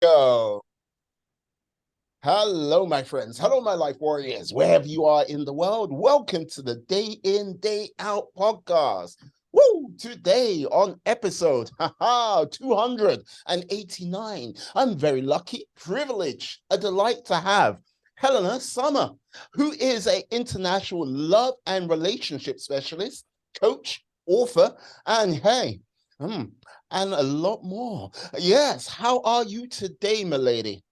Go. Hello, my friends. Hello, my life warriors. Wherever you are in the world, welcome to the Day In, Day Out podcast. Woo! Today on episode 289. I'm very lucky, privileged, a delight to have Helena Summer, who is an international love and relationship specialist, coach, author, and and a lot more. Yes, how are you today, my lady?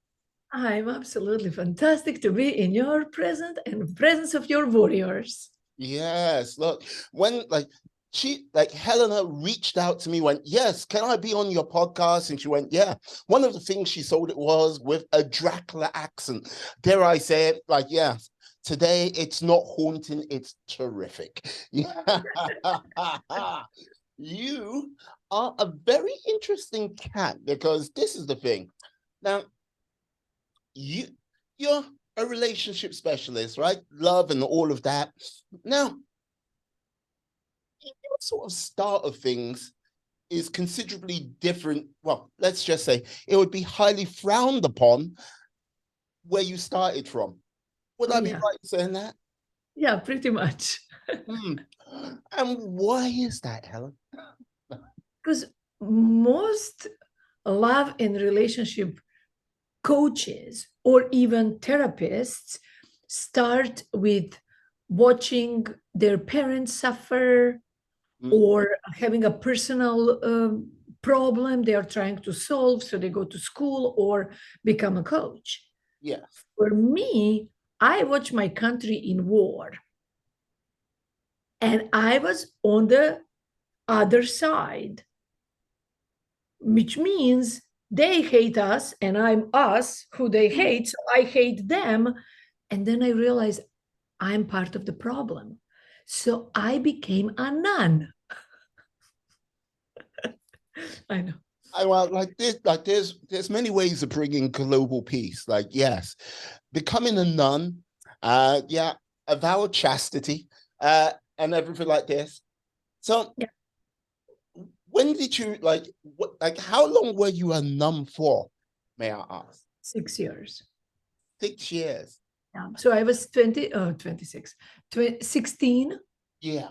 I'm absolutely fantastic to be in your presence and presence of your warriors. Yes, look, when Helena reached out to me, went, yes, can I be on your podcast? And she went, yeah. One of the things she sold it was with a Dracula accent. Dare I say it? Like, yeah, today it's not haunting, it's terrific. Yeah. You are a very interesting cat because this is the thing. Now, you you're a relationship specialist, right? Love and all of that. Now, your sort of start of things is considerably different. Well, let's just say it would be highly frowned upon where you started from. Would Oh, I be yeah. right in saying that? Yeah, pretty much. Hmm. And why is that, Helen? Because most love and relationship coaches or even therapists start with watching their parents suffer Mm, or having a personal problem they are trying to solve. So they go to school or become a coach. yeah. For me, I watched my country in war, and I was on the other side, which means they hate us, and I'm us who they Mm, hate. So I hate them. And then I realized I'm part of the problem. So I became a nun. I know. I well, like this, like there's many ways of bringing global peace. Like, yes, becoming a nun, yeah, a vow of chastity, and everything like this. So Yeah, when did you like how long were you a nun for, may I ask? 6 years. 6 years. Yeah. So I was 26, 16 Yeah.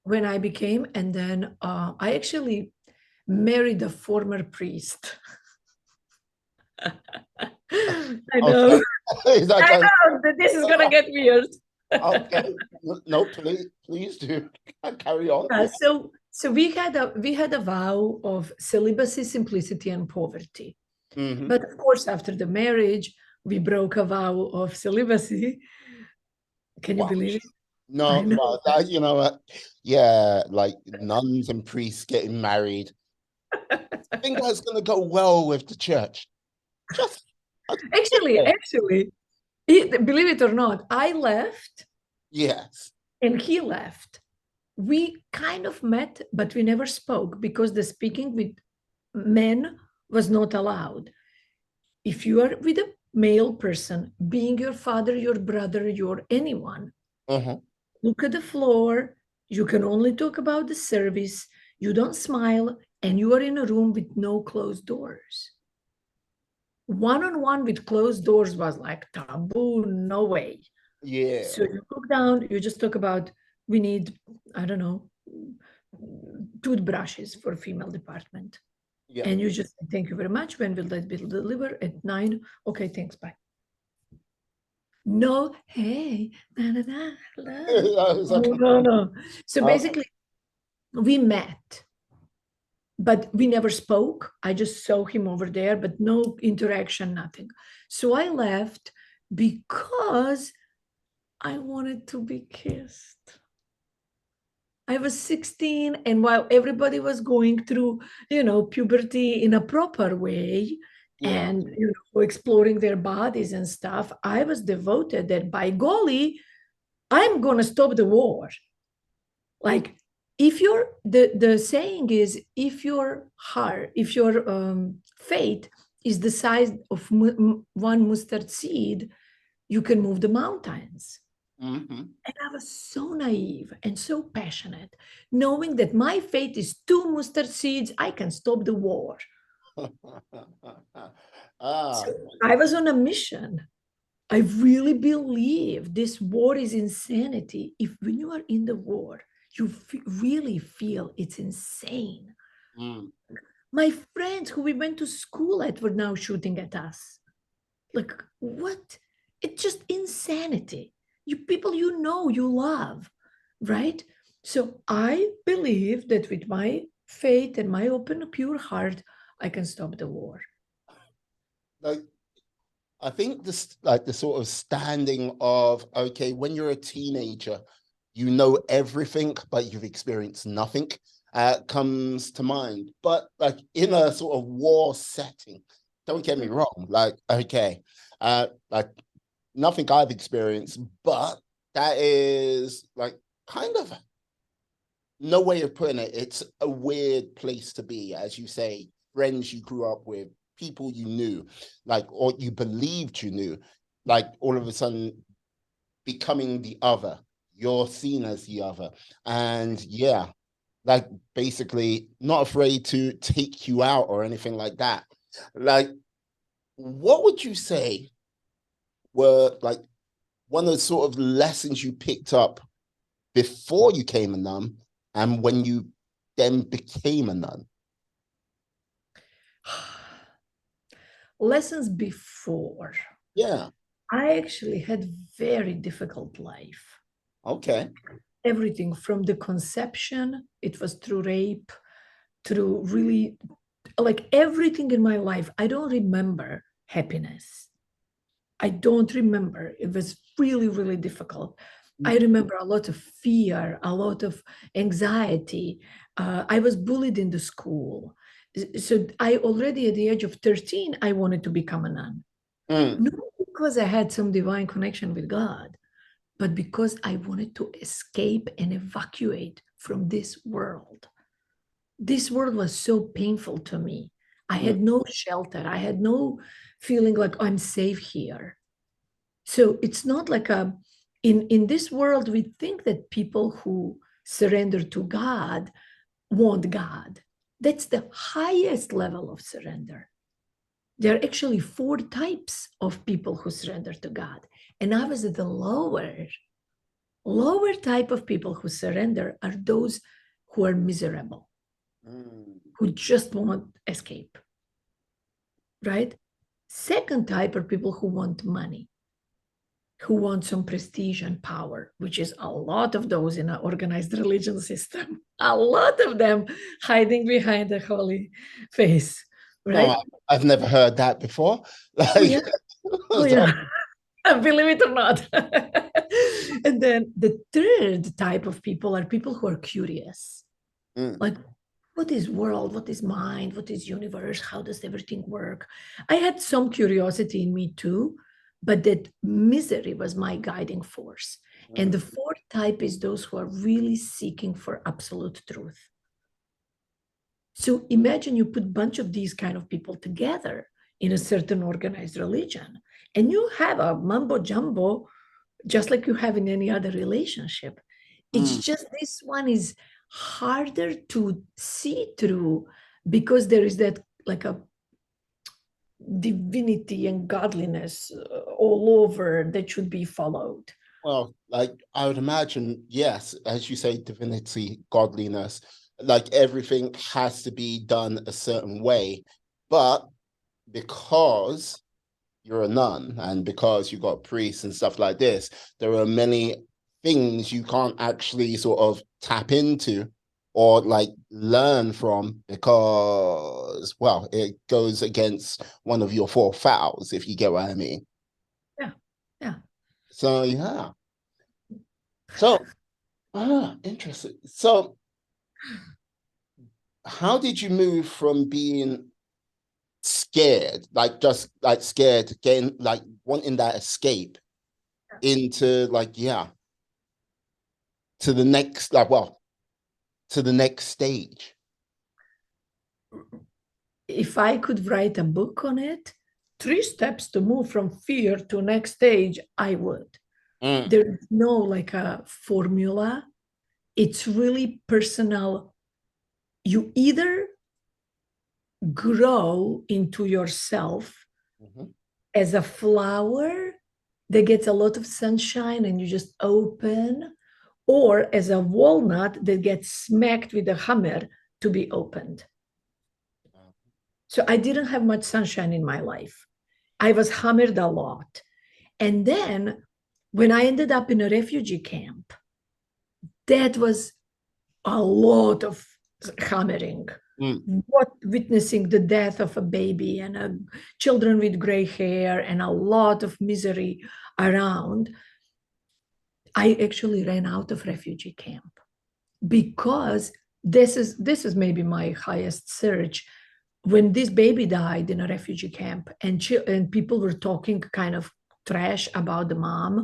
when I became, and then I actually married a former priest. I know. Okay. Is that I kind know that this is gonna of, get weird. okay? No, please do carry on. Yeah, so we had a vow of celibacy, simplicity, and poverty. Hmm. But of course, after the marriage, we broke a vow of celibacy. Can you Wow. believe it? I No, know. well, that, you know what? Yeah, like nuns and priests getting married. I think that's gonna go well with the church. Just, just Actually, saying. actually, believe it or not, I left Yes. and he left. We kind of met, but we never spoke because the speaking with men was not allowed. If you are with a male person, being your father, your brother, your anyone, Uh-huh. look at the floor. You can only talk about the service. You don't smile, and you are in a room with no closed doors. One on one with closed doors was like taboo, no way. So Yeah. you look down, you just talk about we need, I don't know, toothbrushes for female department. Yeah. And you just say, thank you very much. When will that be delivered? At 9. Okay, thanks, bye. No, hey, da, da, da, hello. It's No, okay. no, no. So Okay. basically, we met, but we never spoke. I just saw him over there, but no interaction, nothing. So I left because I wanted to be kissed. I was 16, and while everybody was going through, puberty in a proper way Yeah. and, exploring their bodies and stuff, I was devoted that by golly, I'm going to stop the war. Like, if the saying is, if your heart, if your faith is the size of one mustard seed, you can move the mountains. Hmm. And I was so naive and so passionate, knowing that my fate is two mustard seeds, I can stop the war. Ah, So I was on a mission. I really believe this war is insanity. If when you are in the war, you really feel it's insane. mm, My friends who we went to school at were now shooting at us. Like, what? It's just insanity. You people you know, you love, right? So I believe that with my faith and my open, pure heart, I can stop the war. like I think this like the sort of standing of okay, when you're a teenager, you know everything, but you've experienced nothing, comes to mind. But like in a sort of war setting, don't get me wrong, like okay, like nothing I've experienced, but that is like kind of no way of putting it. It's a weird place to be, as you say, friends you grew up with, people you knew, like, or you believed you knew, like all of a sudden becoming the other. You're seen as the other. And yeah, like basically not afraid to take you out or anything like that. Like, what would you say were like one of the sort of lessons you picked up before you came a nun and when you then became a nun? Lessons before. Yeah. I actually had very difficult life. Okay. Everything from the conception, it was through rape, through really like everything in my life. I don't remember happiness. I don't remember. It was really, really difficult. I remember a lot of fear, a lot of anxiety. I was bullied in the school. So I already at the age of 13, I wanted to become a nun. Mm, Not because I had some divine connection with God, but because I wanted to escape and evacuate from this world. This world was so painful to me. I mm, had no shelter. I had no feeling like I'm safe here. So it's not like in this world, we think that people who surrender to God want God. That's the highest level of surrender. There are actually four types of people who surrender to God. And I was at the lower type of people who surrender are those who are miserable, mm. who just want escape, right? Second type are people who want money, who want some prestige and power, which is a lot of those in an organized religion system, a lot of them hiding behind a holy face, No, right? I've never heard that before. Oh, Like, yeah. Oh, so, yeah. Believe it or not. And then the third type of people are people who are curious. mm, Like, what is world? What is mind? What is universe? How does everything work? I had some curiosity in me too, but that misery was my guiding force. And mm, the fourth type is those who are really seeking for absolute truth. So imagine you put a bunch of these kind of people together in a certain organized religion, and you have a mumbo jumbo, just like you have in any other relationship. It's mm. just this one is harder to see through because there is that like a divinity and godliness all over that should be followed. Well, like I would imagine, yes, as you say, divinity, godliness, like everything has to be done a certain way. But because you're a nun and because you got priests and stuff like this, there are many things you can't actually sort of tap into or like learn from because, well, it goes against one of your four fouls, if you get what I mean. Yeah, yeah. So, yeah. So, interesting. So, how did you move from being scared, like just like scared, getting like wanting that escape into like, yeah, to the next, like, well, to the next stage? If I could write a book on it, 3 steps to move from fear to next stage, I would. Mm, There's no like a formula. It's really personal. You either grow into yourself Mhm. as a flower that gets a lot of sunshine and you just open, or as a walnut that gets smacked with a hammer to be opened. So I didn't have much sunshine in my life. I was hammered a lot. And then when I ended up in a refugee camp, that was a lot of hammering. Mm. What witnessing the death of a baby and children with gray hair and a lot of misery around. I actually ran out of refugee camp because this is maybe my highest search. When this baby died in a refugee camp, and people were talking kind of trash about the mom.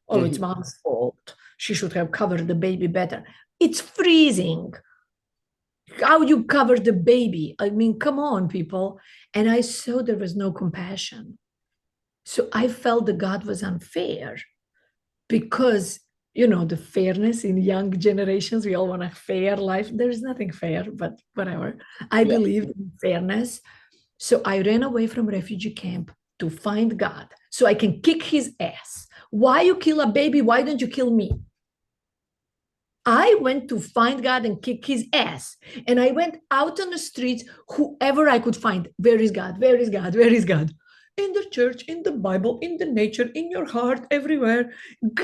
Oh, it's Mhm. mom's fault. She should have covered the baby better. It's freezing. How you cover the baby? I mean, come on, people. And I saw there was no compassion. So I felt that God was unfair because, the fairness in young generations, we all want a fair life. There's nothing fair, but whatever. I Yeah. believed in fairness. So I ran away from refugee camp to find God so I can kick his ass. Why you kill a baby? Why don't you kill me? I went to find God and kick his ass. And I went out on the streets, whoever I could find. Where is God? Where is God? Where is God? In the church, in the Bible, in the nature, in your heart, everywhere.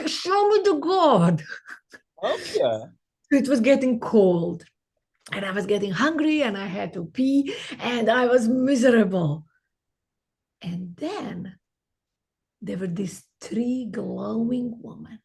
Show me the God. Okay. It was getting cold and I was getting hungry and I had to pee and I was miserable. And then there were these three glowing women.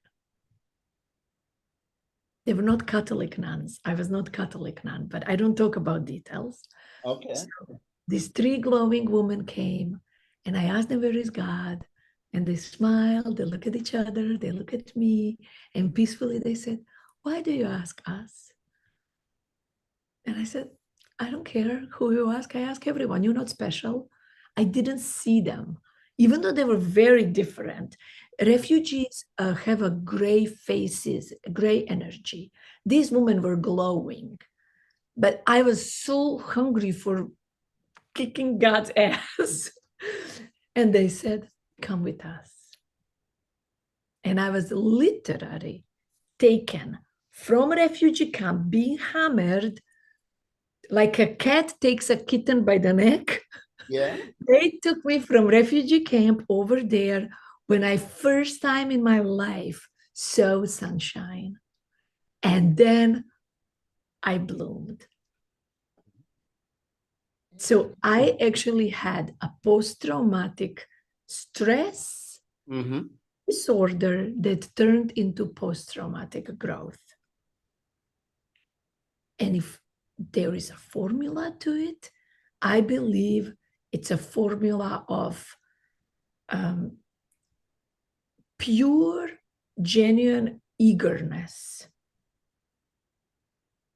They were not Catholic nuns. I was not Catholic nun, but I don't talk about details. Okay. So these three glowing women came, and I asked them, "Where is God?" And they smiled, they look at each other, they look at me, and peacefully they said, "Why do you ask us?" And I said, "I don't care who you ask. I ask everyone. You're not special." I didn't see them, even though they were very different. Refugees have a gray faces, gray energy. These women were glowing, but I was so hungry for kicking God's ass. And they said, "Come with us." And I was literally taken from refugee camp, being hammered like a cat takes a kitten by the neck. Yeah. They took me from refugee camp over there when I first time in my life saw sunshine. And then I bloomed. So I actually had a post-traumatic stress Mm-hmm. disorder that turned into post-traumatic growth. And if there is a formula to it, I believe it's a formula of um, pure, genuine eagerness.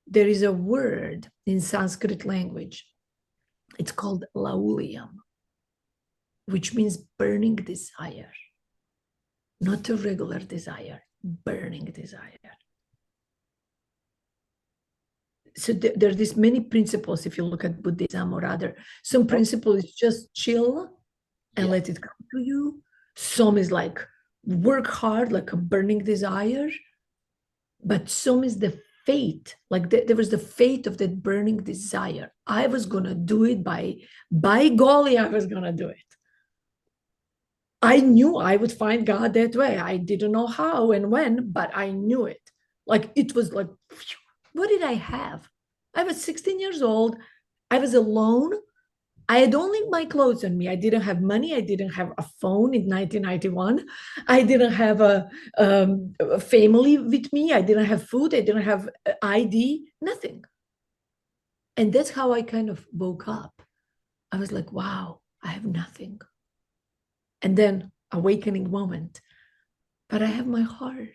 There is a word in Sanskrit language. It's called lauliam, which means burning desire, not a regular desire, burning desire. So there are these many principles. If you look at Buddhism or other, some Oh, principle is just chill and yeah. let it come to you. Some is like work hard, like a burning desire. But some is the fate, like there was the fate of that burning desire. I was gonna do it by golly, I was gonna do it. I knew I would find God that way. I didn't know how and when, but I knew it. Like it was like, what did I have? I was 16 years old. I was alone. I had only my clothes on me. I didn't have money. I didn't have a phone in 1991. I didn't have a family with me. I didn't have food. I didn't have ID, nothing. And that's how I kind of woke up. I was like, wow, I have nothing. And then awakening moment, but I have my heart.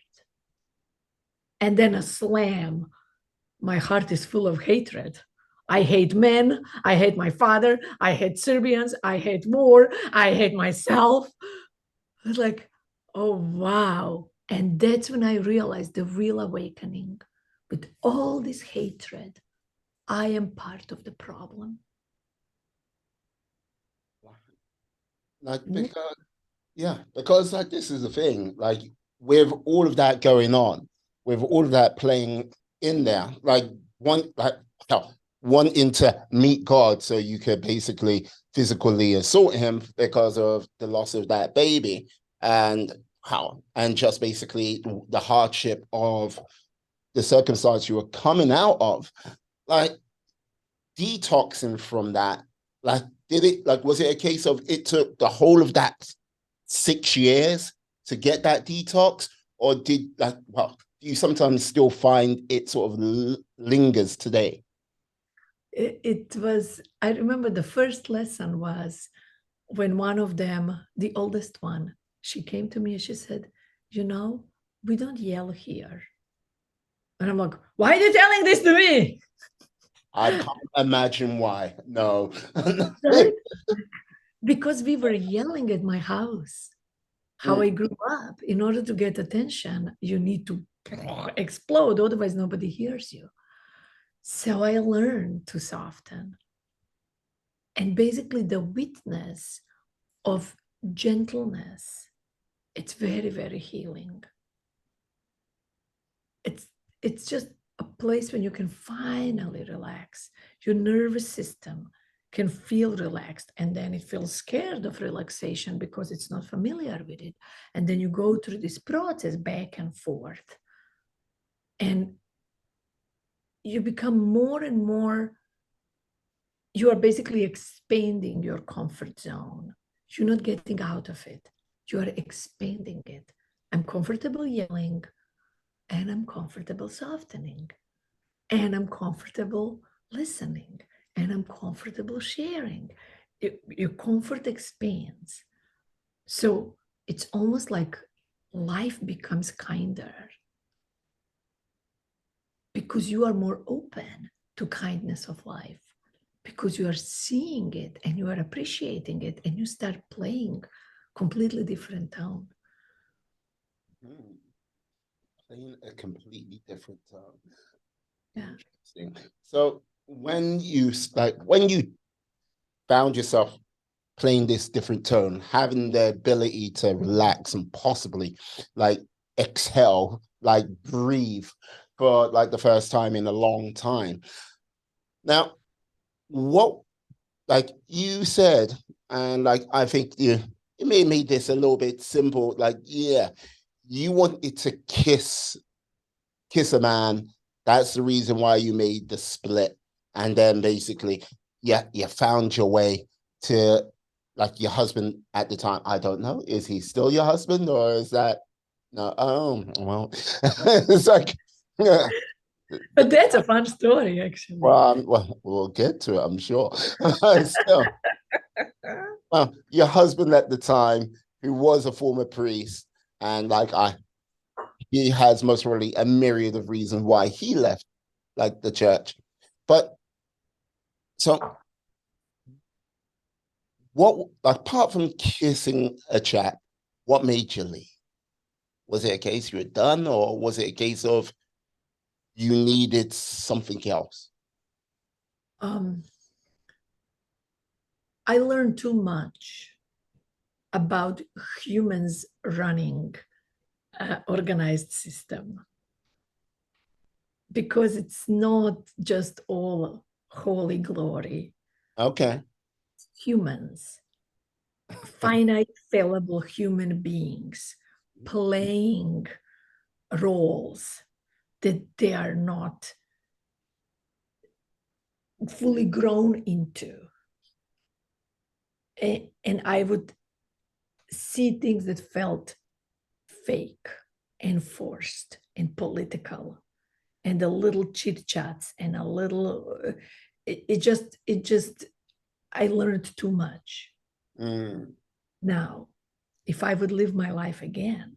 And then a slam. My heart is full of hatred. I hate men. I hate my father. I hate Serbians. I hate war. I hate myself. I was like, oh, wow. And that's when I realized the real awakening. With all this hatred, I am part of the problem. Wow. Like because yeah, because like this is the thing, like with all of that going on, with all of that playing in there, hell, wanting to meet God so you could basically physically assault him because of the loss of that baby, and how and just basically the hardship of the circumstance you were coming out of, like detoxing from that, like did it like was it a case of it took the whole of that 6 years to get that detox, or did like well do you sometimes still find it sort of lingers today? It was, I remember the first lesson was when one of them, the oldest one, she came to me and she said, you know, we don't yell here. And I'm like, why are you telling this to me? I can't imagine why. No. Right? Because we were yelling at my house, how I grew up. In order to get attention, you need to explode, otherwise, nobody hears you. So I learned to soften. And basically, the witness of gentleness, it's very, very healing. It's it's just a place when you can finally relax. Your nervous system can feel relaxed, and then it feels scared of relaxation because it's not familiar with it. And then you go through this process back and forth, and you become more and more, you are basically expanding your comfort zone. You're not getting out of it, you are expanding it. I'm comfortable yelling, and I'm comfortable softening, and I'm comfortable listening, and I'm comfortable sharing. Your comfort expands. So it's almost like life becomes kinder because you are more open to kindness of life, because you are seeing it and you are appreciating it, and you start playing completely different tone. Hmm. Playing a completely different Yeah. interesting. So when you found yourself playing this different tone, having the ability to relax and possibly like exhale, like breathe for like the first time in a long time. Now, what like you said, and like I think you may made this a little bit simple. Like, yeah, you wanted to kiss a man. That's the reason why you made the split. And then basically, yeah, you found your way to like your husband at the time. I don't know. Is he still your husband or is that no? Oh, well, it's like, yeah, But that's a fun story, actually. well, we'll get to it, I'm sure. So, well, your husband at the time, who was a former priest, and he has most probably a myriad of reasons why he left like the church. But so what apart from kissing a chap, what made you leave? Was it a case you were done, or was it a case of you needed something else? um, I learned too much about humans running organized system, because it's not just all holy glory. Okay. Humans, finite, fallible human beings playing roles that they are not fully grown into. And I would see things that felt fake and forced and political, and a little chit chats and a little it just I learned too much. Mm. Now, if I would live my life again,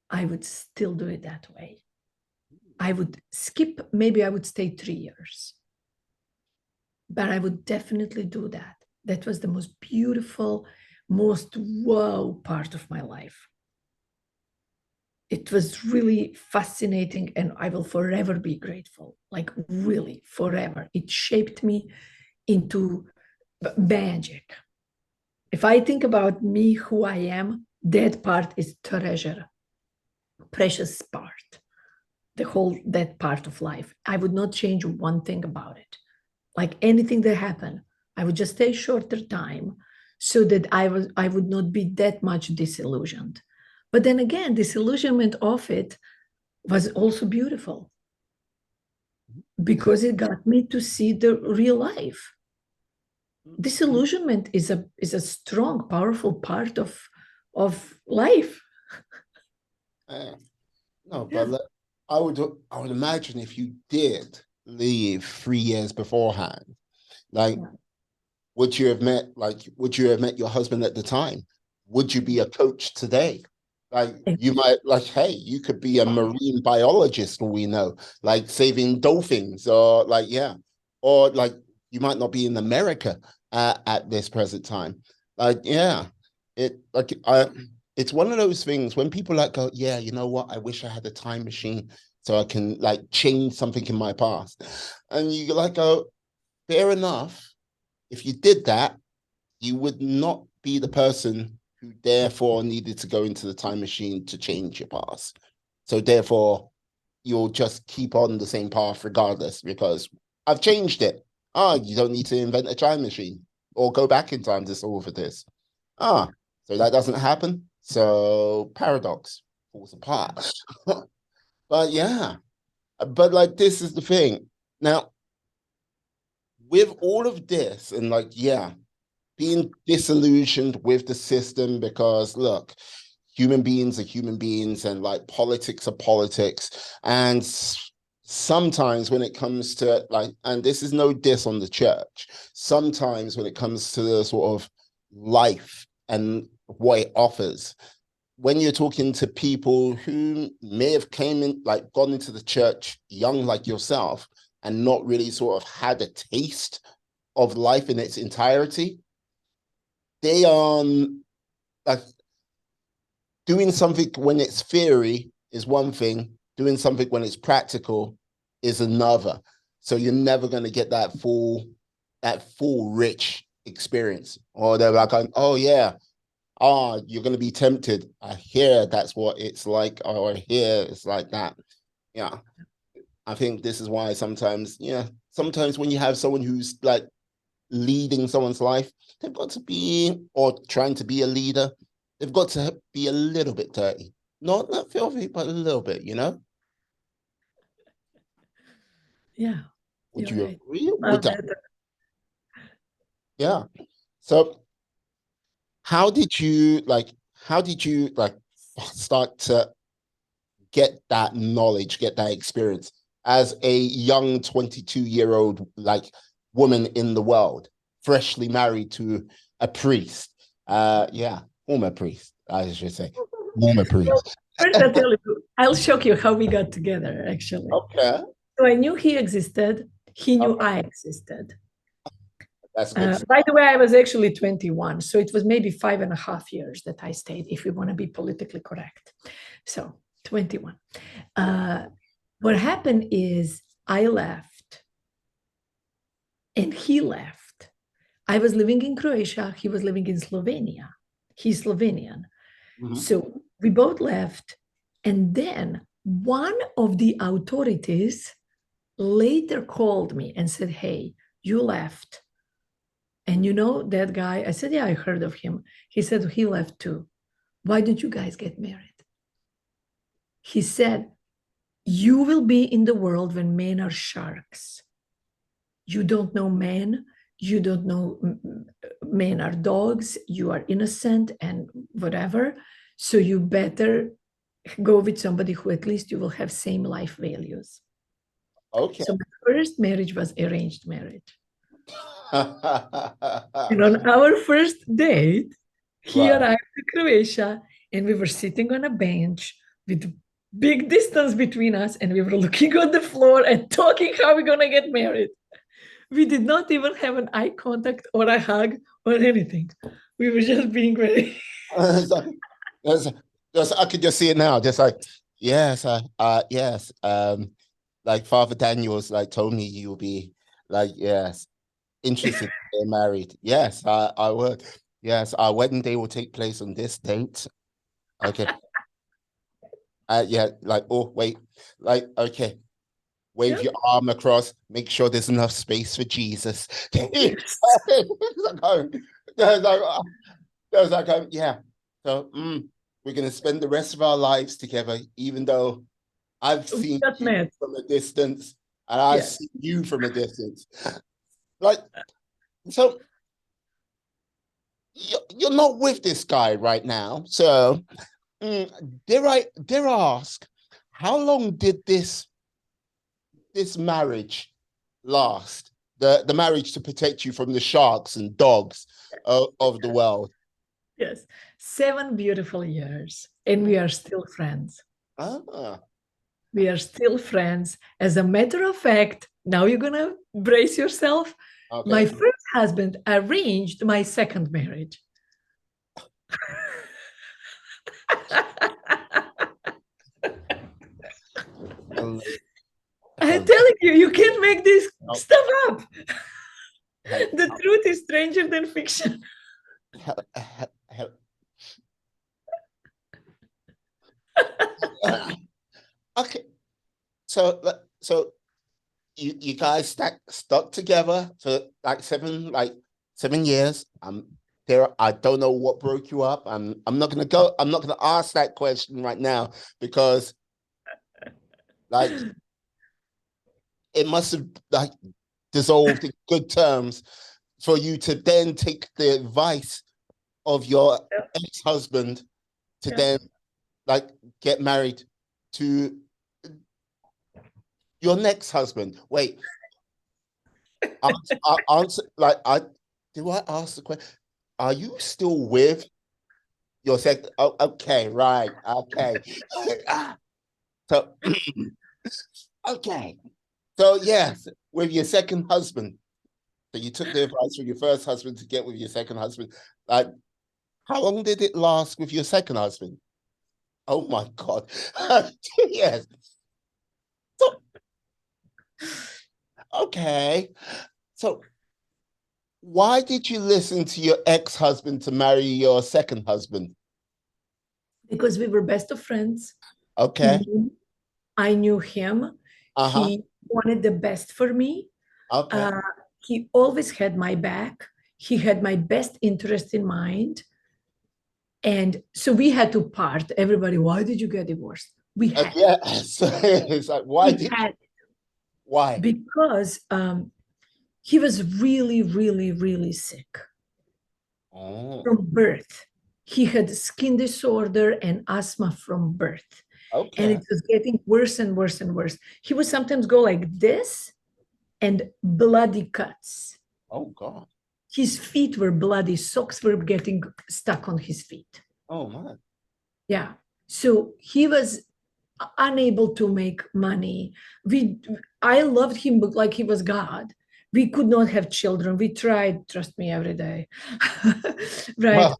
I would still do it that way. I would skip, maybe I would stay 3 years, but I would definitely do that. That was the most beautiful, most wow part of my life. It was really fascinating, and I will forever be grateful, like really forever. It shaped me into magic. If I think about me, who I am, that part is treasure, precious part, that part of life. I would not change one thing about it. Like anything that happened, I would just stay shorter time so that I would not be that much disillusioned. But then again, disillusionment of it was also beautiful because it got me to see the real life. Disillusionment is a strong, powerful part of life. Uh, no, Yeah. but I would imagine if you did leave 3 years beforehand, like Yeah. would you have met your husband at the time? Would you be a coach today? Like you might like, hey, you could be a marine biologist, we know, like saving dolphins, or like, yeah, or like you might not be in America at this present time. Like, yeah, it's one of those things when people like go, yeah, you know what? I wish I had a time machine so I can like change something in my past. And you like go, fair enough. If you did that, you would not be the person who therefore needed to go into the time machine to change your past. So therefore, you'll just keep on the same path regardless because I've changed it. Ah, you don't need to invent a time machine or go back in time to solve this. Ah, so that doesn't happen. So paradox falls apart. But yeah, but like this is the thing. Now, with all of this, and like, yeah, being disillusioned with the system because look, human beings are human beings and like politics are politics. And sometimes when it comes to like, and this is no diss on the church, sometimes when it comes to the sort of life and what it offers, when you're talking to people who may have came in, like gone into the church young like yourself and not really sort of had a taste of life in its entirety, they like doing something when it's theory is one thing, doing something when it's practical is another. So you're never going to get that full rich experience. Or they're like, oh yeah, you're going to be tempted. I hear that's what it's like, or I hear it's like that. Yeah, I think this is why sometimes, yeah, sometimes when you have someone who's like leading someone's life, they've got to be, or trying to be a leader, they've got to be a little bit dirty. Not filthy, but a little bit, you know? Yeah, Would you're you right. agree? Love that. Yeah. So how did you start to get that knowledge, get that experience as a young 22-year-old like woman in the world, freshly married to a priest? Yeah, former priest, I should say. Former So priest. first, I'll shock you how we got together, actually. Okay. So I knew he existed. He knew Okay. I existed. That's a good By the way, I was actually 21, so it was maybe 5.5 years that I stayed, if we want to be politically correct. So 21. Uh, what happened is I left and he left. I was living in Croatia. He was living in Slovenia. He's Slovenian. Mhm. So we both left. And then one of the authorities later called me and said, hey, you left. And you know that guy? I said, yeah, I heard of him. He said, he left too. Why don't you guys get married? He said, you will be in the world when men are sharks. You don't know men. You don't know men are dogs. You are innocent and whatever. So you better go with somebody who at least you will have same life values. Okay. So my first marriage was arranged marriage. And on our first date, he Right. arrived to Croatia and we were sitting on a bench with big distance between us and we were looking on the floor and talking how we're gonna get married. We did not even have an eye contact or a hug or anything. We were just being ready. It's like, I could just see it now. Just like, yes, yes. Like Father Daniel's like told me you'll be like, yes, interested in getting married. Yes, I would. Yes, our wedding day will take place on this date. Okay. Yeah, like, oh, wait. Like, okay. Wave Yeah. your arm across. Make sure there's enough space for Jesus. Yes. There's like, there's like, yeah. So we're gonna spend the rest of our lives together, even though I've We seen got you mad. from a distance, and I've Yes. seen you from a distance. Like, so you're not with this guy right now. So, dare I ask, how long did this marriage last? The marriage to protect you from the sharks and dogs of the world. Yes. 7 beautiful years, and we are still friends. Ah, We are still friends. As a matter of fact, now you're going to brace yourself. My okay. first husband arranged my second marriage. Hel- I'm hel- telling you, you can't make this hel- stuff up. hel- The truth is stranger than fiction. hel- okay. So you guys stuck together for like 7 years. There I don't know what broke you up. I'm not gonna ask that question right now because like it must have like dissolved in good terms for you to then take the advice of your Yeah. ex-husband to Yeah. then like get married to your next husband. Wait, answer like I do I ask the question? Are you still with your second? Oh, okay, right, okay. So okay, so yes, with your second husband. So you took the advice from your first husband to get with your second husband. Like, how long did it last with your second husband? Oh my God. Yes. So, okay. So why did you listen to your ex-husband to marry your second husband? Because we were best of friends. He Okay. knew I knew him. Uh-huh. He wanted the best for me. Okay. Uh, he always had my back. He had my best interest in mind. And so we had to part. Everybody, why did you get divorced? We had. Yeah. So it's like, why We did you? had Why? because he was really, really, really sick Oh, from birth. He had skin disorder and asthma from birth. And okay. it was getting worse and worse and worse. He would sometimes go like this and bloody cuts. Oh God. His feet were bloody, socks were getting stuck on his feet. Oh man. Yeah. So he was unable to make money. I loved him like he was God. We could not have children. We tried, trust me, every day. Right. Well,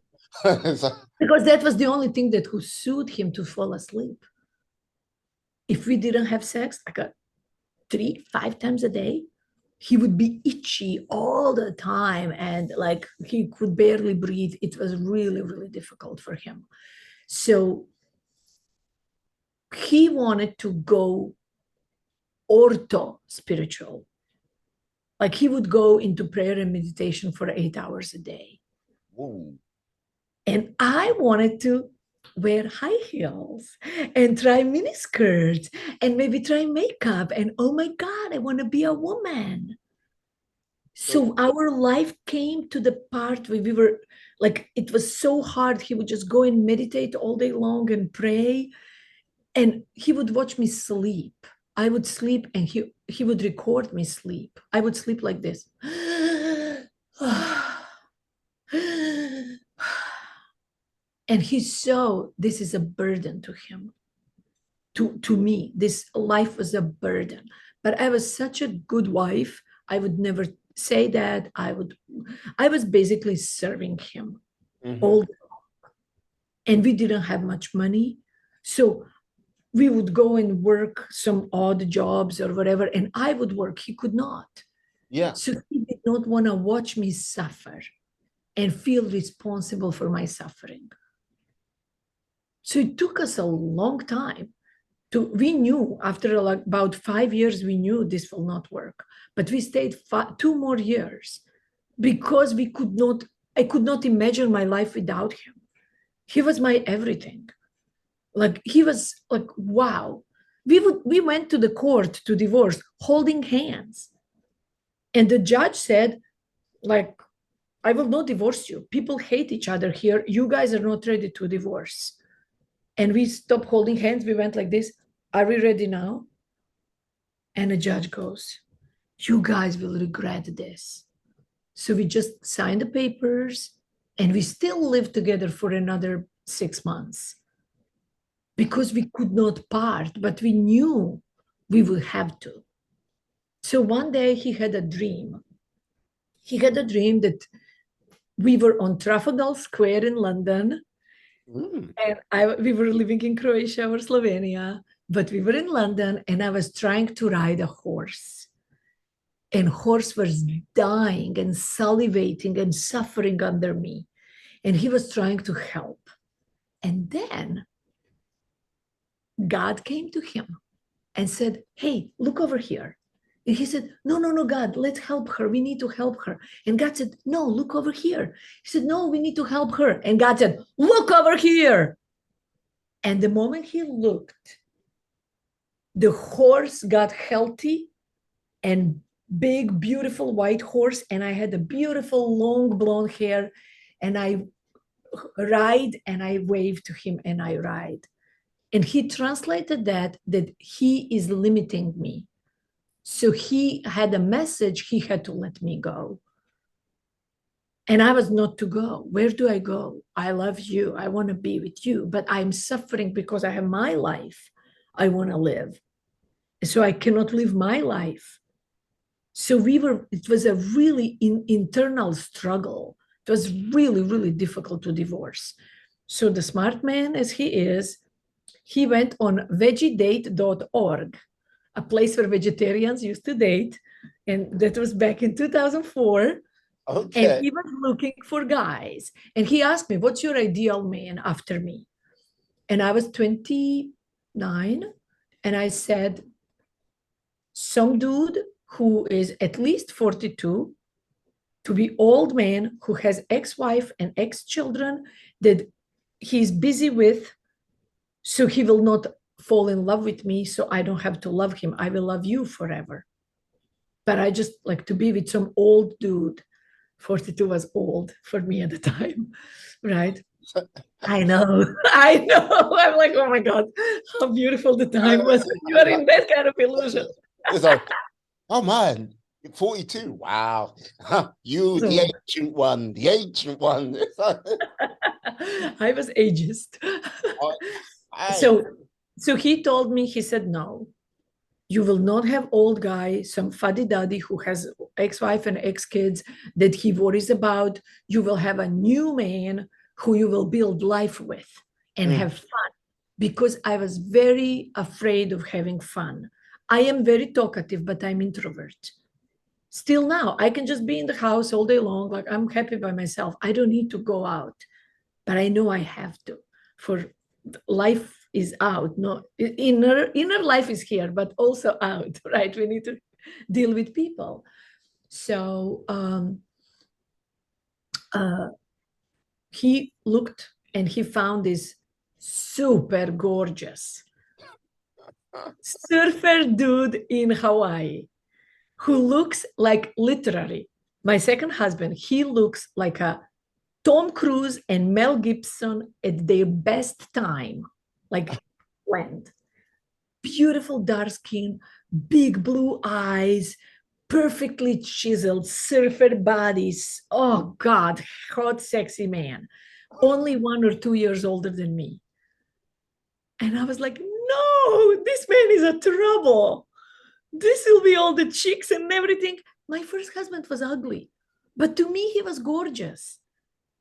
so- Because that was the only thing that could suit him to fall asleep. If we didn't have sex, I got 3, 5 times a day, he would be itchy all the time and like he could barely breathe. It was really, really difficult for him. So he wanted to go ortho spiritual. Like he would go into prayer and meditation for 8 hours a day. ooh, And I wanted to wear high heels and try mini skirts and maybe try makeup. And oh my God, I want to be a woman. so So our life came to the part where we were like, it was so hard. He would just go and meditate all day long and pray. And he would watch me sleep. I would sleep and he would record me sleep. I would sleep like this. And he saw this is a burden to him. To me, this life was a burden. But I was such a good wife. I would never say that. I was basically serving him mhm. all, and we didn't have much money. So we would go and work some odd jobs or whatever, and I would work. He could not. Yeah. So he did not want to watch me suffer. and feel responsible for my suffering. So it took us a long time we knew after about 5 years, we knew this will not work, but we stayed 2 more years because I could not imagine my life without him. He was my everything. Like he was like, wow. We went to the court to divorce holding hands. And the judge said, like, I will not divorce you. People hate each other here. You guys are not ready to divorce. And we stopped holding hands. We went like this. Are we ready now? And the judge goes, you guys will regret this. So we just signed the papers and we still lived together for another 6 months because we could not part, but we knew we would have to. So one day he had a dream. He had a dream that we were on Trafalgar Square in London. And we were living in Croatia or Slovenia, but we were in London and I was trying to ride a horse. And horse was dying and salivating and suffering under me. And he was trying to help. And then God came to him and said, hey, look over here. And he said, no, no, no, God, let's help her. We need to help her. And God said, no, look over here. He said, no, we need to help her. And God said, look over here. And the moment he looked, the horse got healthy and big, beautiful white horse. And I had a beautiful long blonde hair. And I ride and I wave to him and I ride. And he translated that he is limiting me. So he had a message, he had to let me go. And I was not to go. Where do I go? I love you. I want to be with you, but I'm suffering because I have my life I want to live. So I cannot live my life. So it was a really internal struggle. It was really, really difficult to divorce. So the smart man as he is, he went on veggiedate.org, a place where vegetarians used to date. And that was back in 2004. Okay. And he was looking for guys. And he asked me, what's your ideal man after me? And I was 29. And I said, some dude who is at least 42, to be old man who has ex-wife and ex-children that he's busy with, so he will not fall in love with me, so I don't have to love him. I will love you forever. But I just like to be with some old dude. 42 was old for me at the time, right? I know. I'm like, oh my God, how beautiful the time was. You are in that kind of illusion. It's like, oh man, 42. Wow. You, the ancient one, the ancient one. I was ageist. So he told me, he said, no, you will not have old guy, some fuddy-duddy who has ex-wife and ex-kids that he worries about. You will have a new man who you will build life with and have fun. Because I was very afraid of having fun. I am very talkative, but I'm introvert. Still now, I can just be in the house all day long. Like I'm happy by myself. I don't need to go out, but I know I have to. For life is out. No, inner life is here, but also out, right? We need to deal with people. So he looked and he found this super gorgeous surfer dude in Hawaii who looks like literally my second husband. He looks like a Tom Cruise and Mel Gibson at their best time, like blend. Beautiful dark skin, big blue eyes, perfectly chiseled surfer bodies. Oh God, hot, sexy man. Only 1 or 2 years older than me. And I was like, no, this man is a trouble. This will be all the chicks and everything. My first husband was ugly, but to me, he was gorgeous.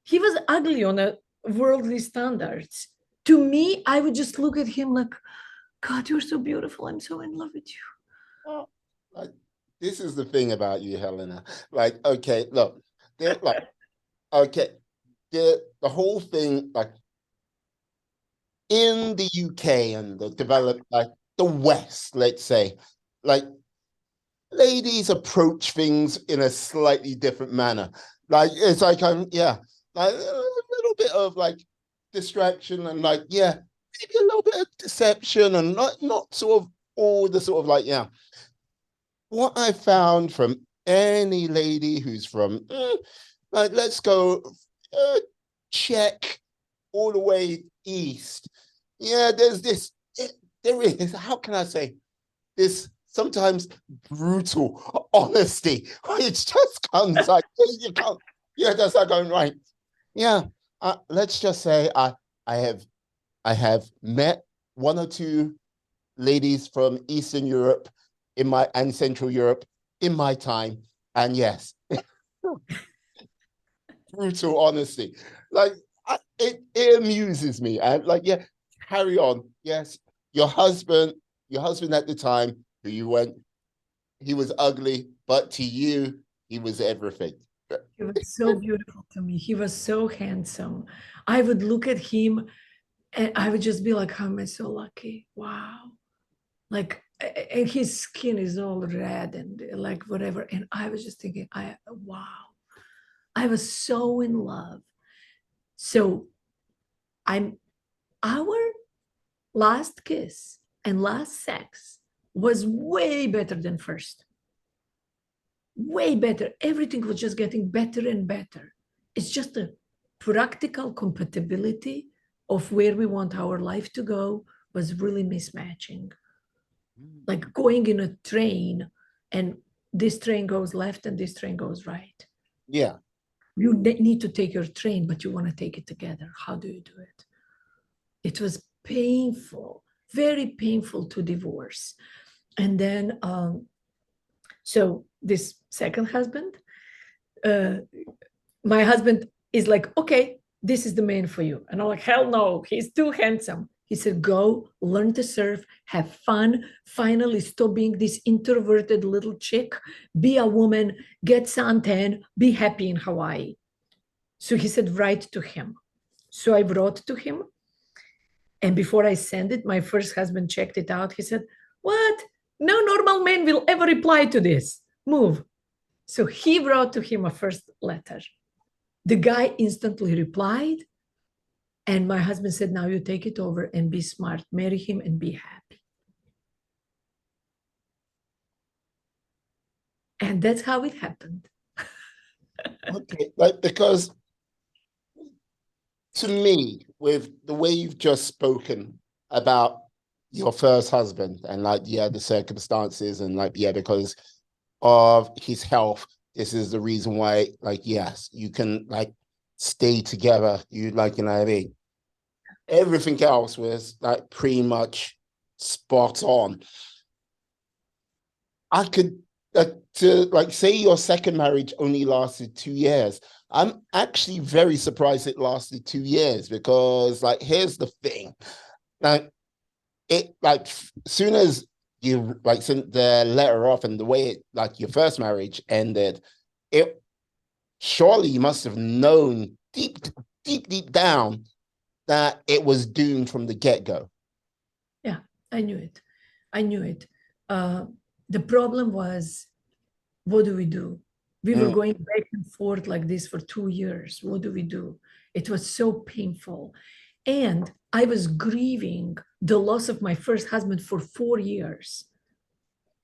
He was ugly on a worldly standards. To me, I would just look at him like, God, you're so beautiful. I'm so in love with you. Oh, this is the thing about you, Helena. Like, okay, look, Okay, the whole thing, like in the UK and the developed, like the West, let's say, like ladies approach things in a slightly different manner. Like it's like yeah, like a little bit of like distraction and like yeah, maybe a little bit of deception and not sort of all the sort of like yeah. What I found from any lady who's from like let's go uh, Czech all the way east. Yeah, there's this. There is. How can I say this? Sometimes brutal honesty. It just comes like you can't. Yeah, that's not going right. Yeah, let's just say I have I have met one or two ladies from Eastern Europe in my and Central Europe in my time, and yes, brutal honesty. Like it amuses me. And like, yeah, carry on. Yes, your husband, your husband at the time, who you went, he was ugly, but to you, he was everything. He was so beautiful to me. He was so handsome. I would look at him and I would just be like, how am I so lucky? Wow. Like, and his skin is all red and like whatever. And I was just thinking, wow, I was so in love. So I'm our last kiss and last sex was way better than first. Way better. Everything was just getting better and better. It's just a practical compatibility of where we want our life to go was really mismatching. Like going in a train and this train goes left and this train goes right. Yeah. You need to take your train, but you want to take it together. How do you do it? It was painful, very painful to divorce. And then, so this second husband, uh, my husband is like, okay, this is the man for you. And I'm like, hell no, he's too handsome. He said, go learn to surf, have fun, finally stop being this introverted little chick, be a woman, get suntan, be happy in Hawaii. So he said, write to him. So I wrote to him. And before I sent it, my first husband checked it out. He said, what? No normal man will ever reply to this. Move. So he wrote to him a first letter. The guy instantly replied. And my husband said, now you take it over and be smart, marry him and be happy. And that's how it happened. Okay. Like because to me, with the way you've just spoken about your first husband and like yeah, the circumstances and like yeah, because of his health, this is the reason why, like, yes, you can like stay together. You like, you know what I mean? Everything else was like pretty much spot on. I could to like say your second marriage only lasted 2 years. I'm actually very surprised it lasted 2 years because like here's the thing. Like it like soon as you like sent the letter off and the way it like your first marriage ended, it surely you must have known deep down that it was doomed from the get-go. Yeah, I knew it. I knew it. Uh, the problem was, what do we do? We were Mm, going back and forth like this for 2 years. What do we do? It was so painful. And I was grieving the loss of my first husband for 4 years.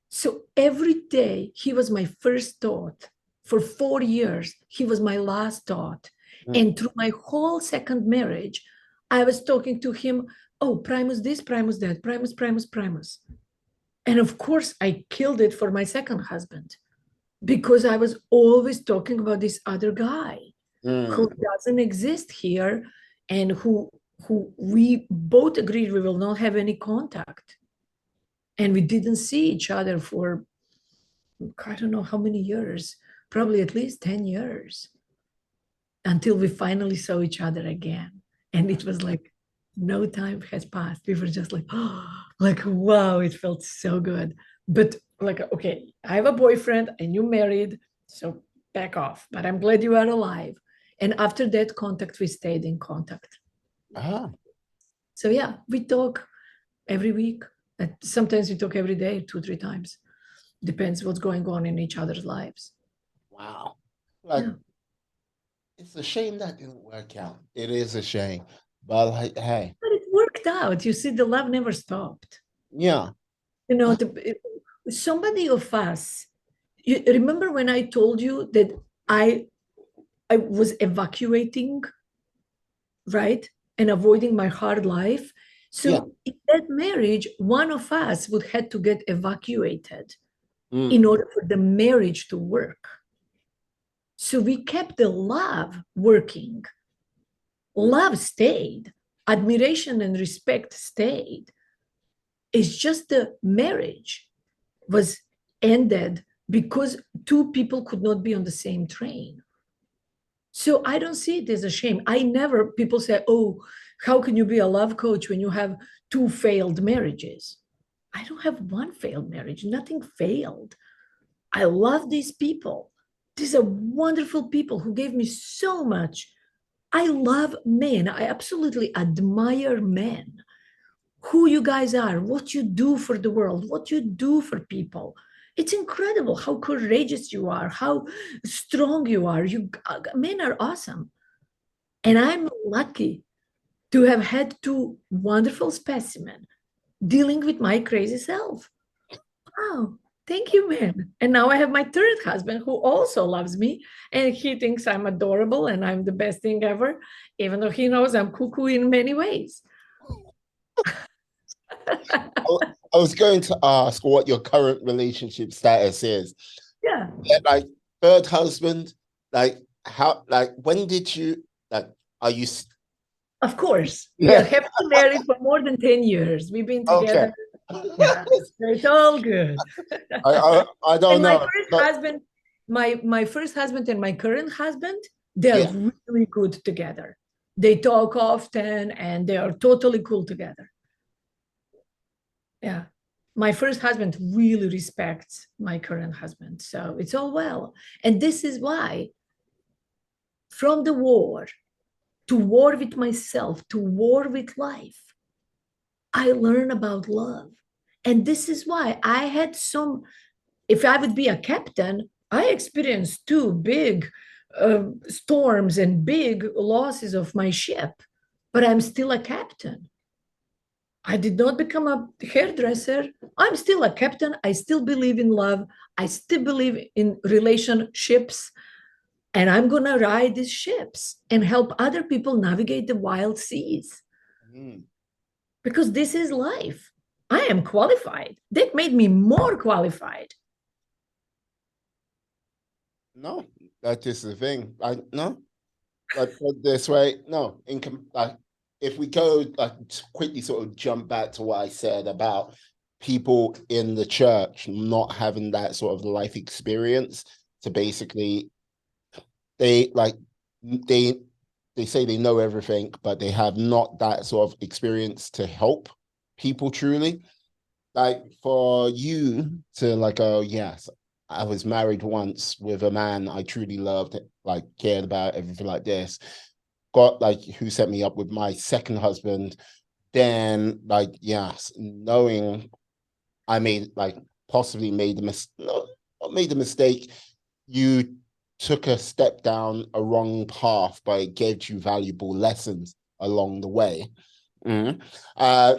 So every day he was my first thought. For 4 years, he was my last thought. mm, And through my whole second marriage, I was talking to him, oh, Primus this, Primus that, Primus, Primus, Primus. And of course, I killed it for my second husband because I was always talking about this other guy who mm. doesn't exist here and who we both agreed we will not have any contact. And we didn't see each other for I don't know how many years, probably at least 10 years until we finally saw each other again. And it was like no time has passed. We were just like, oh, like, wow, it felt so good. But like, okay, I have a boyfriend and you married, so back off. But I'm glad you are alive. And after that contact, we stayed in contact. Ah, So yeah, we talk every week. Sometimes we talk every day, 2, 3 times. Depends what's going on in each other's lives. wow. Like, Yeah. it's a shame that didn't work out. It is a shame. But like, hey, But it worked out. You see, the love never stopped. yeah. You know, somebody of us, you remember when I told you that I I was evacuating, right? And avoiding my hard life. Yeah. So in that marriage, one of us would have to get evacuated in Mm. order for the marriage to work. So we kept the love working. Love stayed, admiration and respect stayed. It's just the marriage was ended because two people could not be on the same train. So I don't see it as a shame. I never, people say, oh, how can you be a love coach when you have two failed marriages? I don't have one failed marriage. Nothing failed. I love these people. These are wonderful people who gave me so much. I love men. I absolutely admire men. Who you guys are, what you do for the world, what you do for people. It's incredible how courageous you are, how strong you are. You men are awesome. And I'm lucky to have had two wonderful specimen dealing with my crazy self. Wow. Thank you, man. And now I have my third husband who also loves me and he thinks I'm adorable and I'm the best thing ever, even though he knows I'm cuckoo in many ways. I was going to ask what your current relationship status is. Yeah, Yeah, like third husband, like how, like when did you, like, are you, of course. We are yeah, happily married for more than 10 years. We've been okay. together. Yeah, so it's all good. I don't And my know, first but husband, my first husband and my current husband, they're yeah, really good together. They talk often and they are totally cool together. Yeah. My first husband really respects my current husband. So it's all well. And this is why from the war to war with myself, to war with life, I learn about love. And this is why I had some, if I would be a captain, I experienced two big storms and big losses of my ship, but I'm still a captain. I did not become a hairdresser. I'm still a captain. I still believe in love. I still believe in relationships. And I'm going to ride these ships and help other people navigate the wild seas mm, because this is life. I am qualified. That made me more qualified. no, that is the thing. I no, like put this way, no, like if we go like quickly sort of jump back to what I said about people in the church not having that sort of life experience to basically they like they they say they know everything, but they have not that sort of experience to help people truly. Like for you to like, oh yes, I was married once with a man I truly loved, like cared about everything like this. Got like who set me up with my second husband. Then like yes, knowing I made like possibly made the no, not made the mistake. You took a step down a wrong path, but it gave you valuable lessons along the way. Mm. Uh,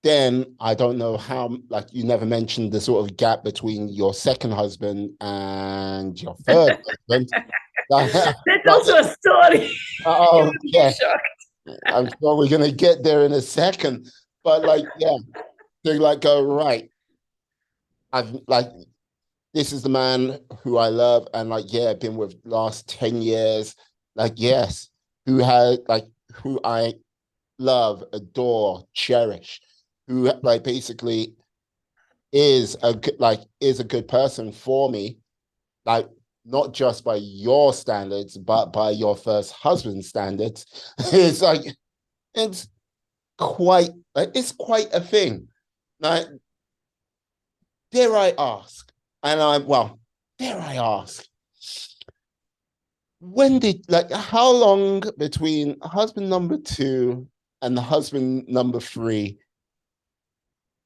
then I don't know how, like you never mentioned the sort of gap between your second husband and your third husband. That's Like, also a story. You oh, would be yeah, shocked. I'm sure we're gonna get there in a second. But like, yeah, they like go right. I've like this is the man who I love, and like, yeah, been with last 10 years. Like, yes, who had like who I love, adore, cherish, who like basically is a good is a good person for me, like not just by your standards, but by your first husband's standards. It's like it's it's quite a thing. Like, dare I ask? And I'm well, dare I ask? When did, like, how long between husband number two and the husband number three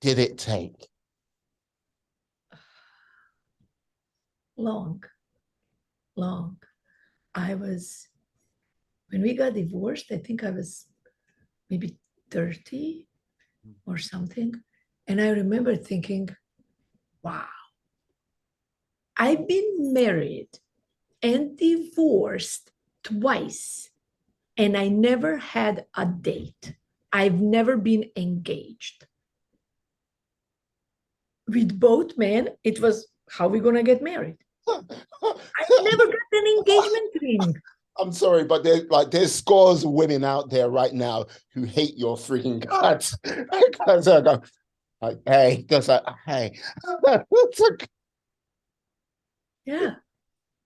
did it take? Long, long. I was, when we got divorced, I think I was maybe 30 or something. And I remember thinking, wow, I've been married and divorced twice, and I never had a date. I've never been engaged. With both men, it was how we gonna get married. I never got an engagement ring. I'm sorry, but there's scores of women out there right now who hate your freaking guts. Because I go, like, hey, just like, hey. It's like, Yeah.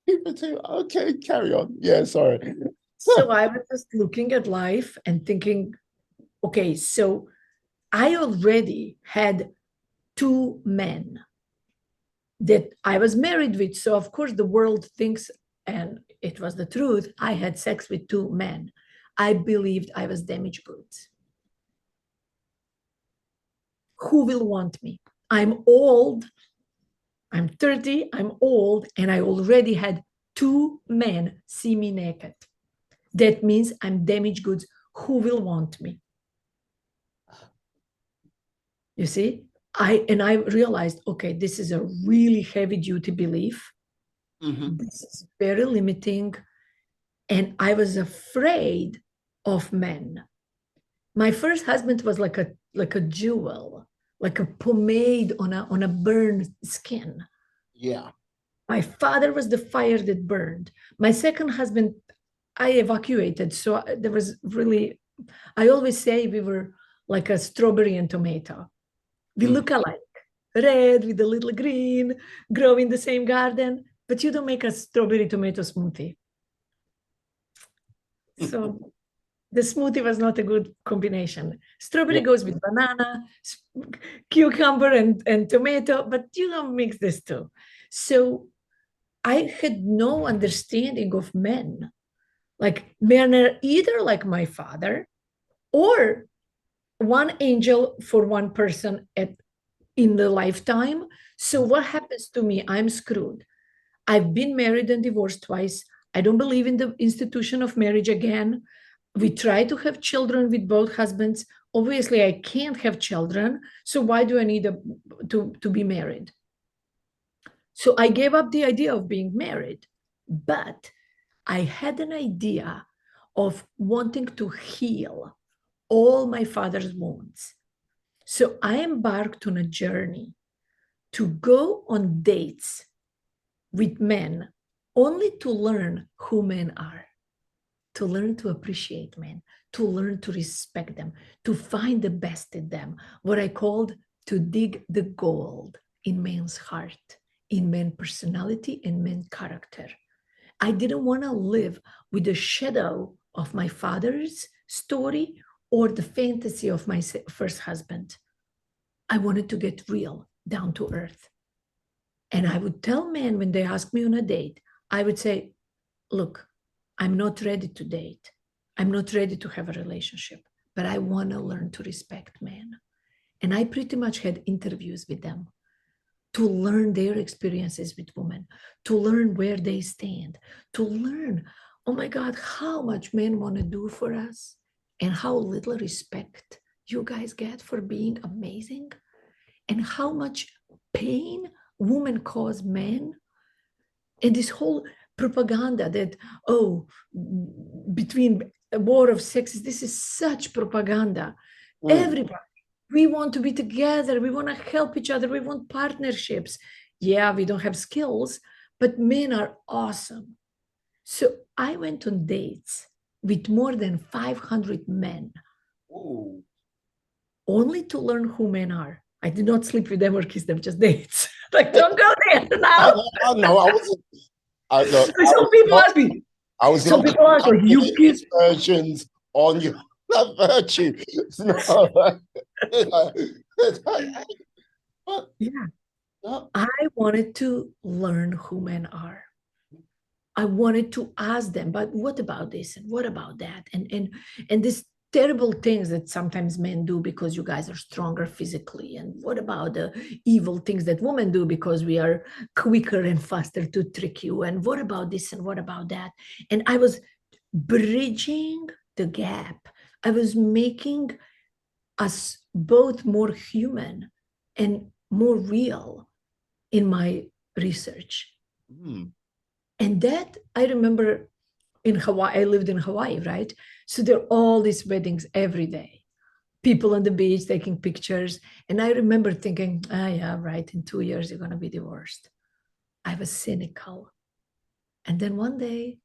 okay, carry on. Yeah, sorry. So I was just looking at life and thinking, okay, so I already had two men that I was married with. So, of course, the world thinks, and it was the truth, I had sex with two men. I believed I was damaged goods. Who will want me? I'm old. I'm 30. I'm old. And I already had two men see me naked. That means I'm damaged goods. Who will want me? You see? I realized, okay, this is a really heavy duty belief. Mm-hmm. This is very limiting. And I was afraid of men. My first husband was like a jewel, like a pomade on a burned skin. Yeah. My father was the fire that burned. My second husband, I evacuated. So there was really, I always say we were like a strawberry and tomato. We Mm. look alike, red with a little green, grow in the same garden, but you don't make a strawberry tomato smoothie. So the smoothie was not a good combination. Strawberry Yeah. goes with banana, cucumber, and tomato, but you don't mix this two. So I had no understanding of men. Like men are either like my father or one angel for one person in the lifetime. So what happens to me? I'm screwed. I've been married and divorced twice. I don't believe in the institution of marriage again. We try to have children with both husbands. Obviously, I can't have children. So why do I need to be married? So I gave up the idea of being married. But I had an idea of wanting to heal all my father's wounds. So I embarked on a journey to go on dates with men only to learn who men are, to learn to appreciate men, to learn to respect them, to find the best in them, what I called to dig the gold in man's heart, in man's personality and man's character. I didn't want to live with the shadow of my father's story or the fantasy of my first husband. I wanted to get real, down to earth. And I would tell men when they ask me on a date, I would say, look, I'm not ready to date. I'm not ready to have a relationship, but I want to learn to respect men. And I pretty much had interviews with them to learn their experiences with women, to learn where they stand, to learn, oh my God, how much men want to do for us and how little respect you guys get for being amazing and how much pain women cause men. And this whole propaganda that, oh, between a war of sexes, this is such propaganda. Mm. Everybody, we want to be together. We want to help each other. We want partnerships. Yeah, we don't have skills, but men are awesome. So I went on dates with more than 500 men Ooh. only to learn who men are. I did not sleep with them or kiss them, just dates. Like, don't go there now. I know. I wasn't. Look, Like some people ask me, I was some not people ask me, you doing kiss? aspersions on your virtue. No. But, Yeah. no. I wanted to learn who men are. I wanted to ask them, but what about this and what about that? And this terrible things that sometimes men do because you guys are stronger physically. And what about the evil things that women do because we are quicker and faster to trick you? And what about this and what about that? And I was bridging the gap. I was making us both more human and more real in my research. Mm. And that I remember in Hawaii, I lived in Hawaii, right? So there are all these weddings every day, people on the beach taking pictures. And I remember thinking, ah, yeah, right, in 2 years, you're going to be divorced. I was cynical. And then one day,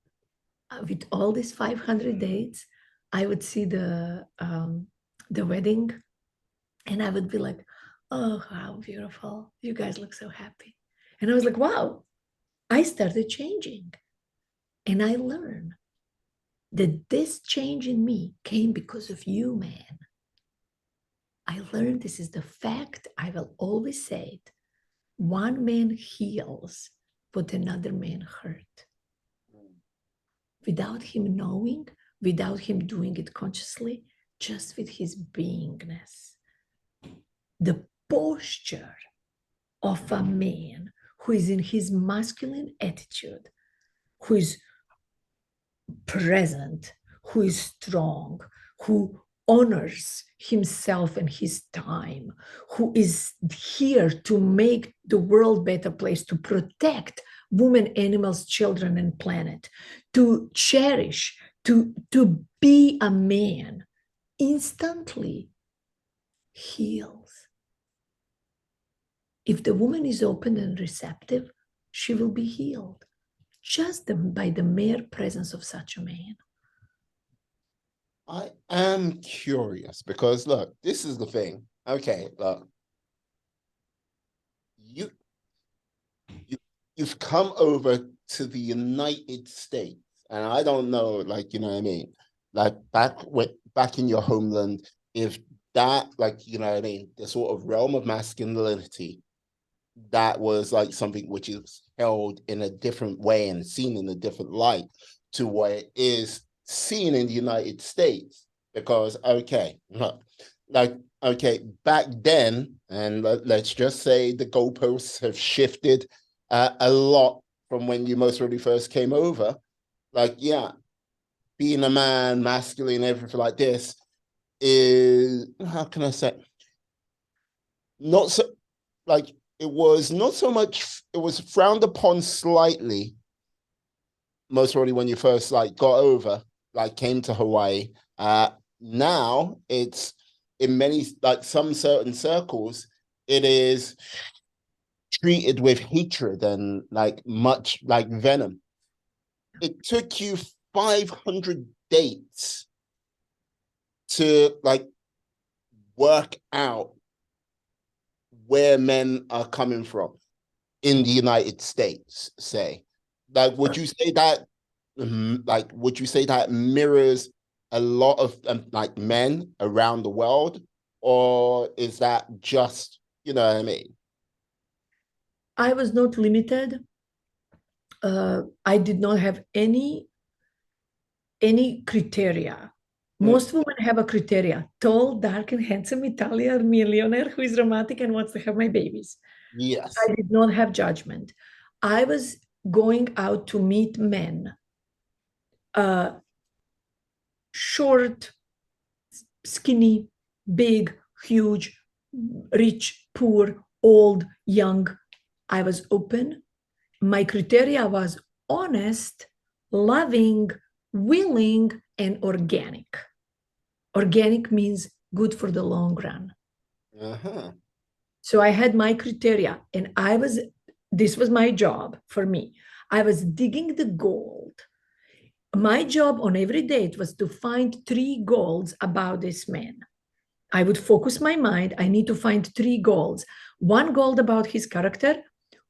with all these 500 dates, I would see the wedding and I would be like, oh, how beautiful. You guys look so happy. And I was like, wow, I started changing. And I learned that this change in me came because of you, man. I learned this is the fact. I will always say it. One man heals what another man hurt. Without him knowing, without him doing it consciously, just with his beingness. The posture of a man who is in his masculine attitude, who is present, who is strong, who honors himself and his time, who is here to make the world a better place, to protect women, animals, children, and planet, to cherish, to be a man, instantly heals. If the woman is open and receptive, she will be healed just by the mere presence of such a man. I am curious because look, this is the thing. Okay, look, you, you you've come over to the United States, and I don't know, like, you know what I mean, like back in your homeland, if that, like, you know what I mean, the sort of realm of masculinity that was like something which is held in a different way and seen in a different light to what it is seen in the United States. Because okay, like okay, back then, and let's just say the goalposts have shifted a lot from when you most really first came over. Like, yeah, being a man, masculine, everything like this is, how can I say, not so, like, it was not so much, it was frowned upon slightly, most probably when you first like got over, like came to Hawaii. Now it's in many, like some certain circles, it is treated with hatred and like much like venom. It took you 500 dates to like work out where men are coming from in the United States, say. Like, would you say that, like, would you say that mirrors a lot of like men around the world, or is that just, you know what I mean? I was not limited. I did not have any criteria. Mm. Most women have a criteria: tall, dark, and handsome Italian millionaire who is romantic and wants to have my babies. Yes. I did not have judgment. I was going out to meet men, uh, short, skinny, big, huge, rich, poor, old, young. I was open. My criteria was honest, loving, willing, and organic. Organic means good for the long run. Uh-huh. So I had my criteria, and this was my job for me. I was digging the gold. My job on every date was to find 3 golds about this man. I would focus my mind. I need to find 3 golds. 1 gold about his character,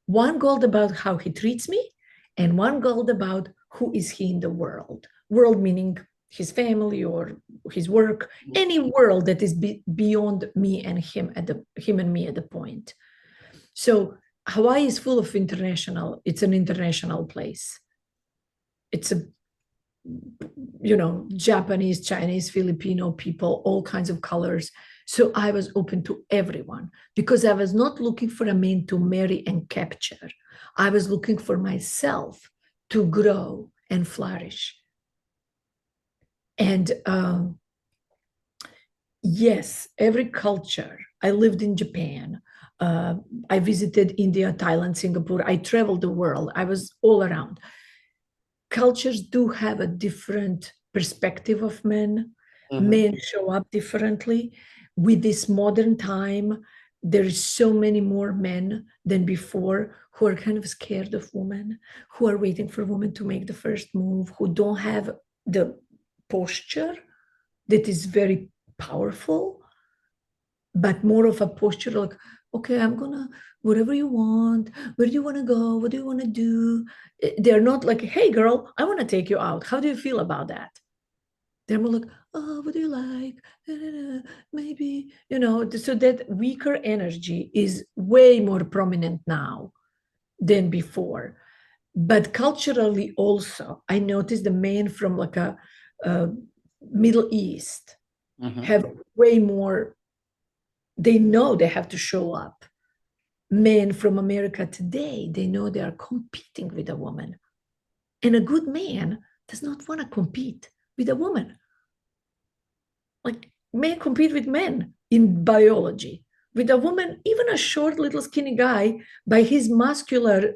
1 gold about how he treats me, and 1 gold about who is he in the world. World meaning his family or his work, any world that is beyond me and him him and me at the point. So Hawaii is full of international. It's an international place. it's a, Japanese, Chinese, Filipino people, all kinds of colors. So I was open to everyone because I was not looking for a man to marry and capture. I was looking for myself to grow and flourish. And yes, every culture. I lived in Japan. I visited India, Thailand, Singapore. I traveled the world. I was all around. Cultures do have a different perspective of men. Men show up differently. With this modern time, there is so many more men than before who are kind of scared of women, who are waiting for women to make the first move, who don't have the posture that is very powerful, but more of a posture like, okay, I'm gonna, whatever you want, where do you want to go? What do you want to do? They're not like, hey, girl, I want to take you out. How do you feel about that? They're more like, oh, what do you like? Maybe, so that weaker energy is way more prominent now than before. But culturally, also, I noticed the men from like a Middle East have way more, they know they have to show up. Men from America today, they know they are competing with a woman. And a good man does not want to compete with a woman. Like men compete with men in biology. With a woman, even a short little skinny guy, by his muscular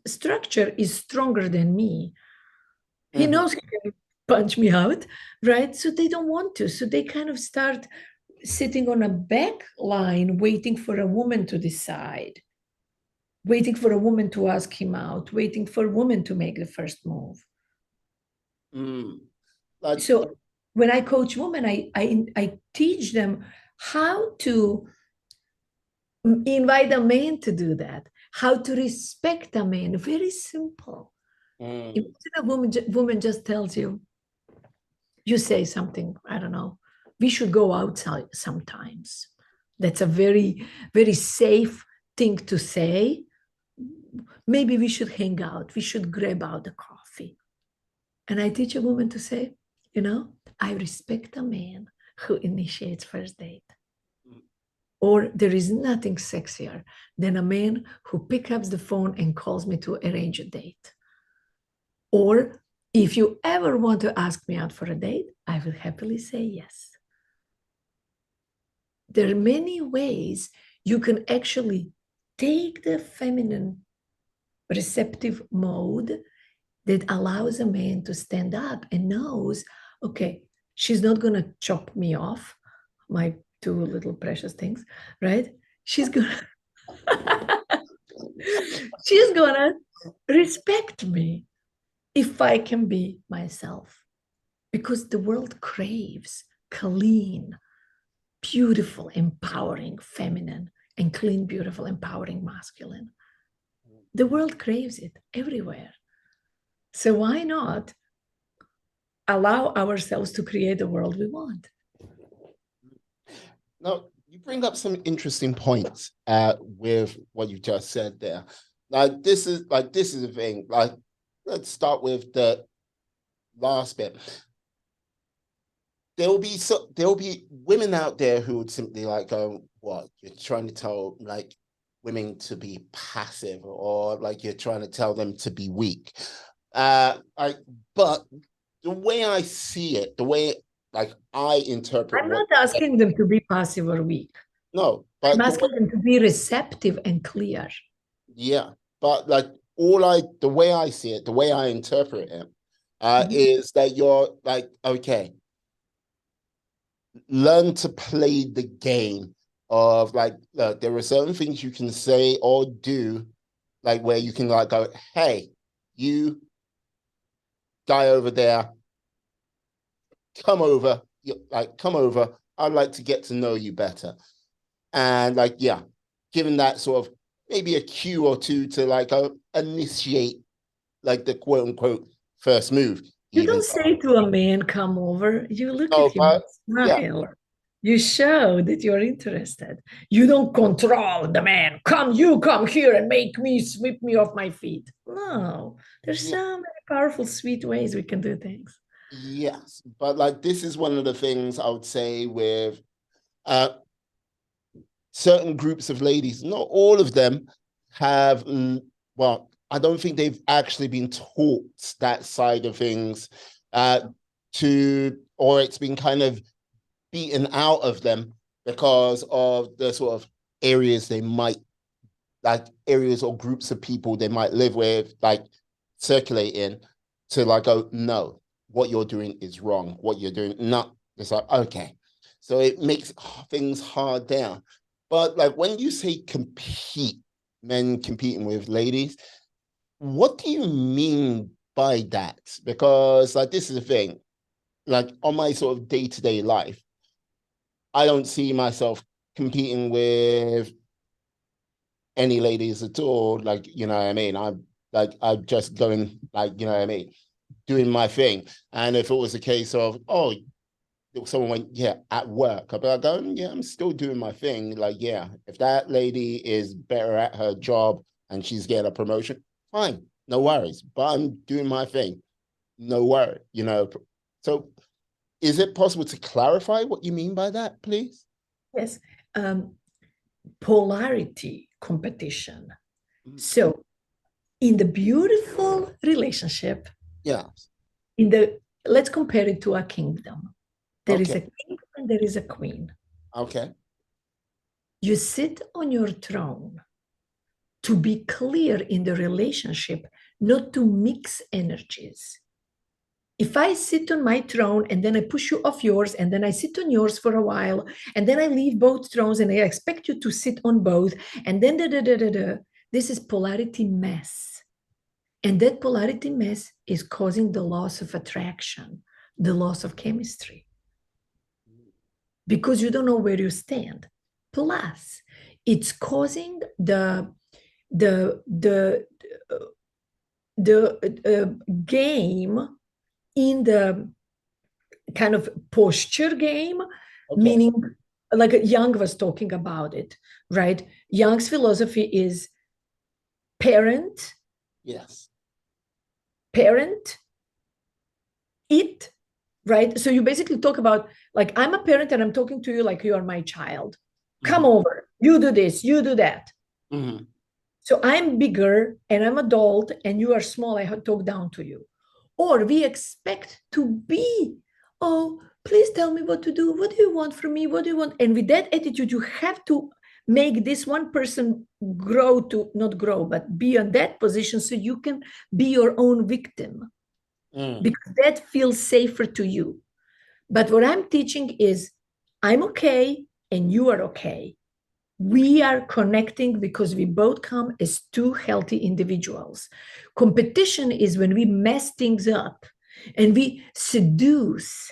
structure, is stronger than me. He knows he can punch me out, right? So they don't want to. So they kind of start sitting on a back line waiting for a woman to decide, waiting for a woman to ask him out, waiting for a woman to make the first move. Like, So when I coach women, I teach them how to invite a man to do that, how to respect a man. Very simple. Imagine a woman just tells you, you say something, I don't know, we should go outside sometimes. That's a very, very safe thing to say. Maybe we should hang out. We should grab out the coffee. And I teach a woman to say, I respect a man who initiates first date. Or there is nothing sexier than a man who picks up the phone and calls me to arrange a date. Or if you ever want to ask me out for a date, I will happily say yes. There are many ways you can actually take the feminine receptive mode that allows a man to stand up and knows, okay, she's not going to chop me off, my two little precious things, right? She's going to respect me if I can be myself, because the world craves clean, beautiful, empowering feminine, and clean, beautiful, empowering masculine. The world craves it everywhere. So why not allow ourselves to create the world we want? Now, you bring up some interesting points with what you just said there. This is the thing. Like, let's start with the last bit. There will be women out there who would simply like go, what, you're trying to tell like women to be passive, or like you're trying to tell them to be weak. But the way I see it, the way like I interpret, I'm not asking them to be passive or weak. No, I'm but asking them to be receptive and clear. Yeah, but like the way I see it, the way I interpret it, is that you're like, okay, learn to play the game of like, there are certain things you can say or do, like where you can like go, hey, you guy over there, come over, come over. I'd like to get to know you better. And like, yeah, given that sort of maybe a cue or two to like initiate like the quote unquote first move. You don't say to a man, come over. You look at Oh, him and yeah. smile. You show that you're interested. You don't control the man. You come here and make me sweep me off my feet. No, There's Yeah. so many powerful, sweet ways we can do things. Yes, but like this is one of the things I would say with uh certain groups of ladies. Not all of them have. Well, I don't think they've actually been taught that side of things. Or it's been kind of beaten out of them because of the sort of areas they might like areas or groups of people they might live with, like circulate in, to like go, no, what you're doing is wrong. What you're doing, not. It's like, okay. So it makes things hard there. But like when you say compete, men competing with ladies, what do you mean by that? Because like this is the thing, like on my sort of day-to-day life, I don't see myself competing with any ladies at all. Like, you know what I mean? I'm just going like, you know what I mean, doing my thing. And if it was a case of, oh, someone went, yeah, at work, I'd be like, going, yeah, I'm still doing my thing. Like, yeah, if that lady is better at her job and she's getting a promotion, fine, no worries. But I'm doing my thing, no worry, you know. So is it possible to clarify what you mean by that, please? Yes. Um, Polarity competition. Mm. So in the beautiful relationship, Yeah. in the let's compare it to a kingdom. There is Okay. a king and there is a queen. Okay. You sit on your throne to be clear in the relationship, not to mix energies. If I sit on my throne and then I push you off yours and then I sit on yours for a while and then I leave both thrones and I expect you to sit on both and then this is polarity mess. And that polarity mess is causing the loss of attraction, the loss of chemistry, because you don't know where you stand. Plus, it's causing the the game in the kind of posture game, Okay. meaning like Young was talking about it, right? Young's philosophy is parent, Yes. parent, it, right? So you basically talk about like I'm a parent and I'm talking to you like you are my child. Come Mm-hmm. over, you do this, you do that. Mm-hmm. So I'm bigger and I'm adult and you are small. I talk down to you. Or we expect to be, oh, please tell me what to do. What do you want from me? What do you want? And with that attitude, you have to make this one person grow to not grow, but be on that position so you can be your own victim Mm. because that feels safer to you. But what I'm teaching is I'm okay and you are okay. We are connecting because we both come as two healthy individuals. Competition is when we mess things up and we seduce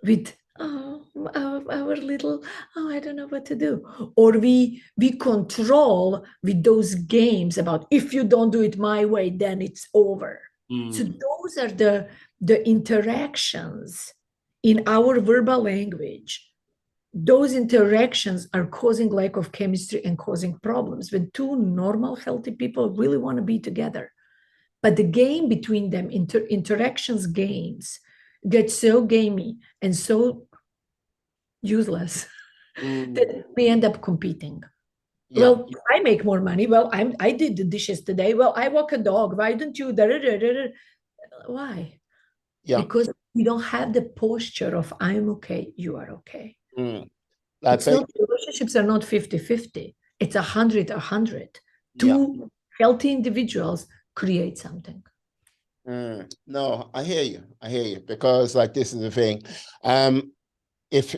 with our little, oh, I don't know what to do, or we control with those games about if you don't do it my way then it's over. So Mm. those are the interactions in our verbal language. Those interactions are causing lack of chemistry and causing problems when two normal healthy people really want to be together, but the game between them, interactions games, get so gamey and so useless Mm. that we end up competing. Yeah. Well, I make more money. Well, I did the dishes today. Well, I walk a dog. Why don't you? Why? Yeah. Because we don't have the posture of I'm okay, you are okay. Mm. Like, It's not, relationships are not 50-50. It's 100-100. yeah. Two healthy individuals create something. No, I hear you. I hear you because like this is the thing. Um, if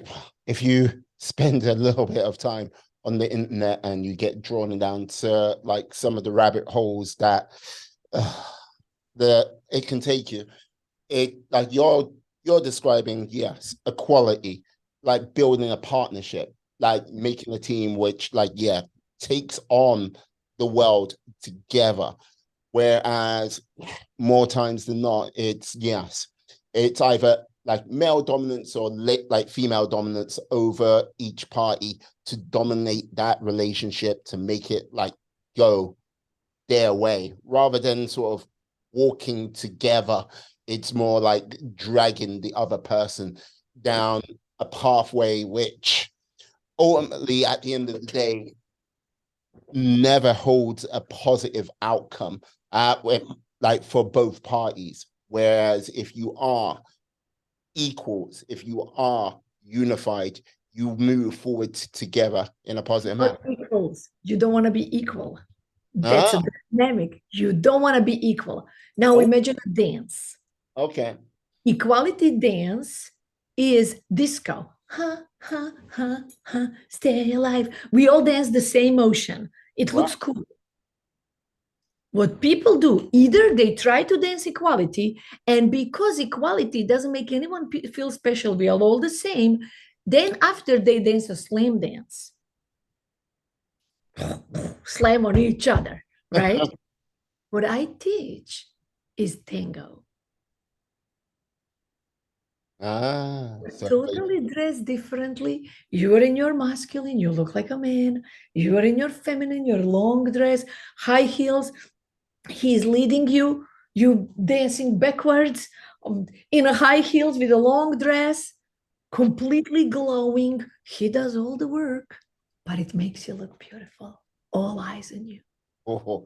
if you spend a little bit of time on the internet and you get drawn down to like some of the rabbit holes that uh, the it can take you, it like you're describing, yes, equality, like building a partnership, like making a team which like yeah takes on the world together. Whereas more times than not, it's yes, it's either like male dominance or like female dominance over each party to dominate that relationship to make it like go their way rather than sort of walking together. It's more like dragging the other person down a pathway which ultimately, at the end of the day, never holds a positive outcome, like for both parties. Whereas if you are equals, if you are unified, you move forward together in a positive manner. Not equals. You don't want to be equal. That's a Ah, dynamic. You don't want to be equal. Now oh, imagine a dance. okay. Equality dance is disco. Ha, ha, ha, ha, stay alive. We all dance the same motion. It Right. looks cool. What people do, either they try to dance equality, and because equality doesn't make anyone feel special, we are all the same, then after they dance a slam dance, slam on each other, right? What I teach is tango. So Totally dressed differently. You are in your masculine, you look like a man. You are in your feminine, your long dress, high heels. He's leading you, you dancing backwards in a high heels with a long dress, completely glowing. He does all the work, but it makes you look beautiful. All eyes on you. oh,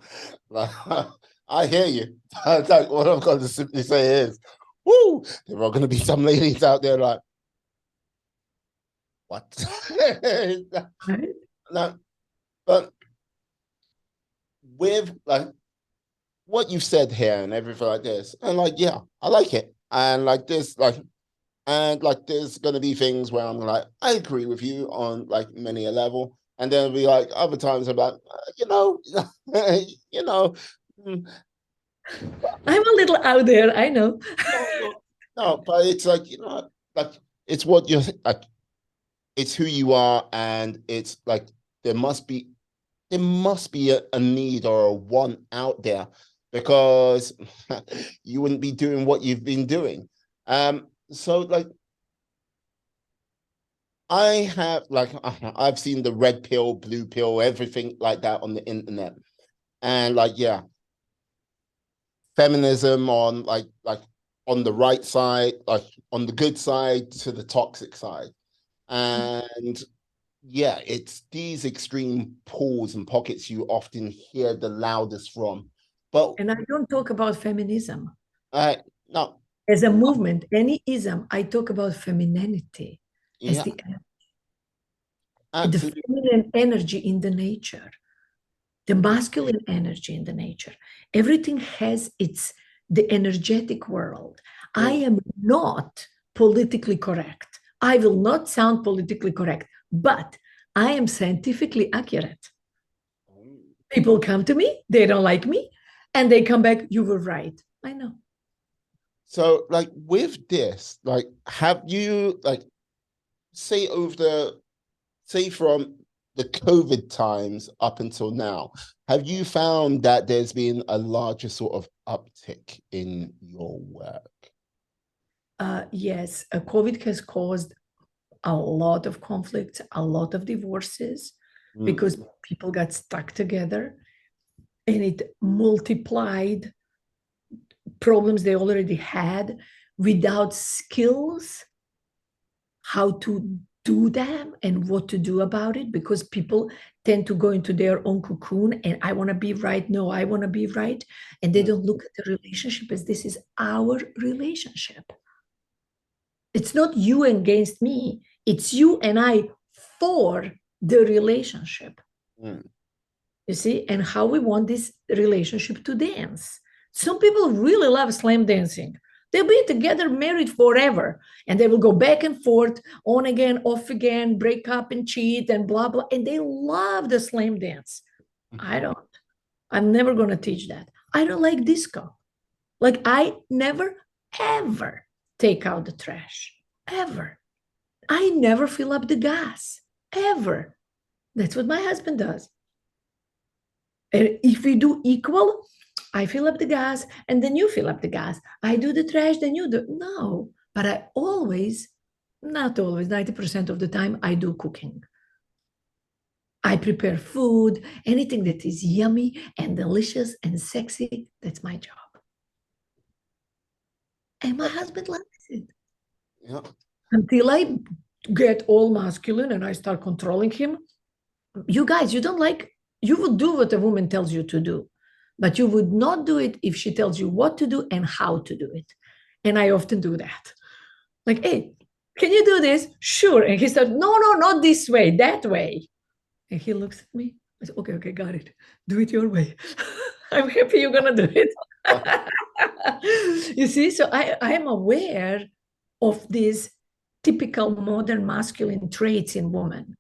I hear you. Like, what I've got to simply say is, woo, there are going to be some ladies out there like, what? Right? No, but with like what you've said here and everything like this, and like, yeah, I like it. And like this, like, and like there's gonna be things where I'm like, I agree with you on like many a level. And then it'll be like other times I'm like, you know, you know, mm, I'm a little out there, I know. no, no, no, but it's like, like it's what you're like, it's who you are, and it's like there must be a need or a want out there because you wouldn't be doing what you've been doing. So like I have like I've seen the red pill, blue pill, everything like that on the internet, and like yeah, feminism on like on the right side, like on the good side to the toxic side, and yeah, it's these extreme pulls and pockets you often hear the loudest from. But And I don't talk about feminism uh, no, as a movement, any ism. I talk about femininity as yeah, the absolutely. feminine energy in the nature, the masculine energy in the nature. Everything has its the energetic world. I Mm. am not politically correct. I will not sound politically correct, but I am scientifically accurate. People come to me, they don't like me, and they come back, you were right. I know. So, like with this, like, have you like say over the say from the COVID times up until now, have you found that there's been a larger sort of uptick in your work? Yes, COVID has caused a lot of conflicts, a lot of divorces, Mm, because people got stuck together and it multiplied problems they already had without skills how to do them and what to do about it, because people tend to go into their own cocoon and I want to be right, no, I want to be right, and they mm, don't look at the relationship as this is our relationship. It's not you against me, it's you and I for the relationship. mm, You see, and how we want this relationship to dance. Some people really love slam dancing. They'll be together, married forever, and they will go back and forth, on again, off again, break up and cheat and blah, blah. And they love the slam dance. I don't. I'm never going to teach that. I don't like disco. Like, I never, ever take out the trash, ever. I never fill up the gas, ever. That's what my husband does. And if we do equal, I fill up the gas and then you fill up the gas. I do the trash, then you do. No, but I always, not always, 90% of the time, I do cooking. I prepare food, anything that is yummy and delicious and sexy. That's my job. And my husband likes it. Yeah. Until I get all masculine and I start controlling him. You guys, you don't like, you would do what a woman tells you to do, but you would not do it if she tells you what to do and how to do it. And I often do that. Like, hey, can you do this? Sure. And he said, no, no, not this way, that way. And he looks at me. I said, okay, okay, got it. Do it your way. I'm happy you're gonna do it. You see, so I am aware of these typical modern masculine traits in women.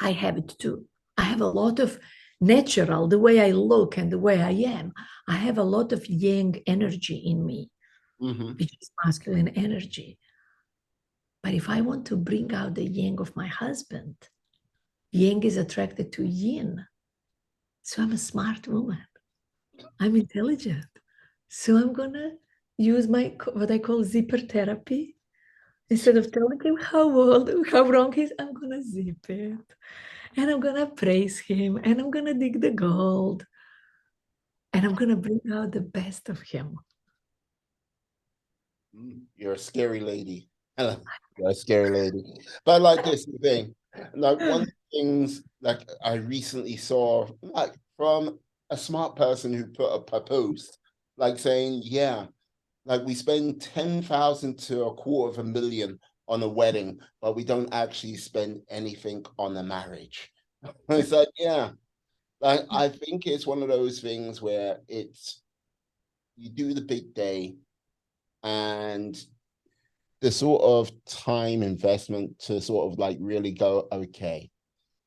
I have it too. I have a lot of natural, the way I look and the way I am. I have a lot of yang energy in me, Mm-hmm. which is masculine energy. But if I want to bring out the yang of my husband, yang is attracted to yin. So I'm a smart woman. I'm intelligent. So I'm gonna use my what I call zipper therapy. Instead of telling him how wrong he is, I'm gonna zip it. And I'm gonna praise him and I'm gonna dig the gold and I'm gonna bring out the best of him. You're a scary lady. You're a scary lady. But like this thing, like one of the things like I recently saw, like from a smart person who put up a post, like saying, yeah, like we spend 10,000 to a quarter of a million on a wedding, but we don't actually spend anything on a marriage. It's like, yeah, like I think it's one of those things where it's you do the big day and the sort of time investment to sort of like really go, okay,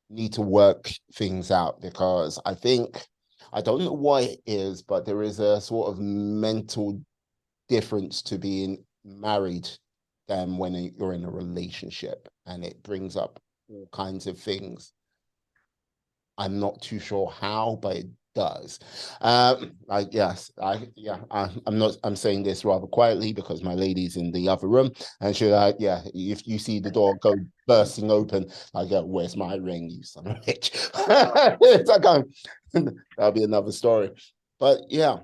need to work things out because I think I don't know why it is, but there is a sort of mental difference to being married than when you're in a relationship, and it brings up all kinds of things. I'm not too sure how, but it does. I'm not. I'm saying this rather quietly because my lady's in the other room, and she's like, yeah. If you see the door go bursting open, I go, "Where's my ring, you son of a bitch?" It's like, that'll be another story. But yeah,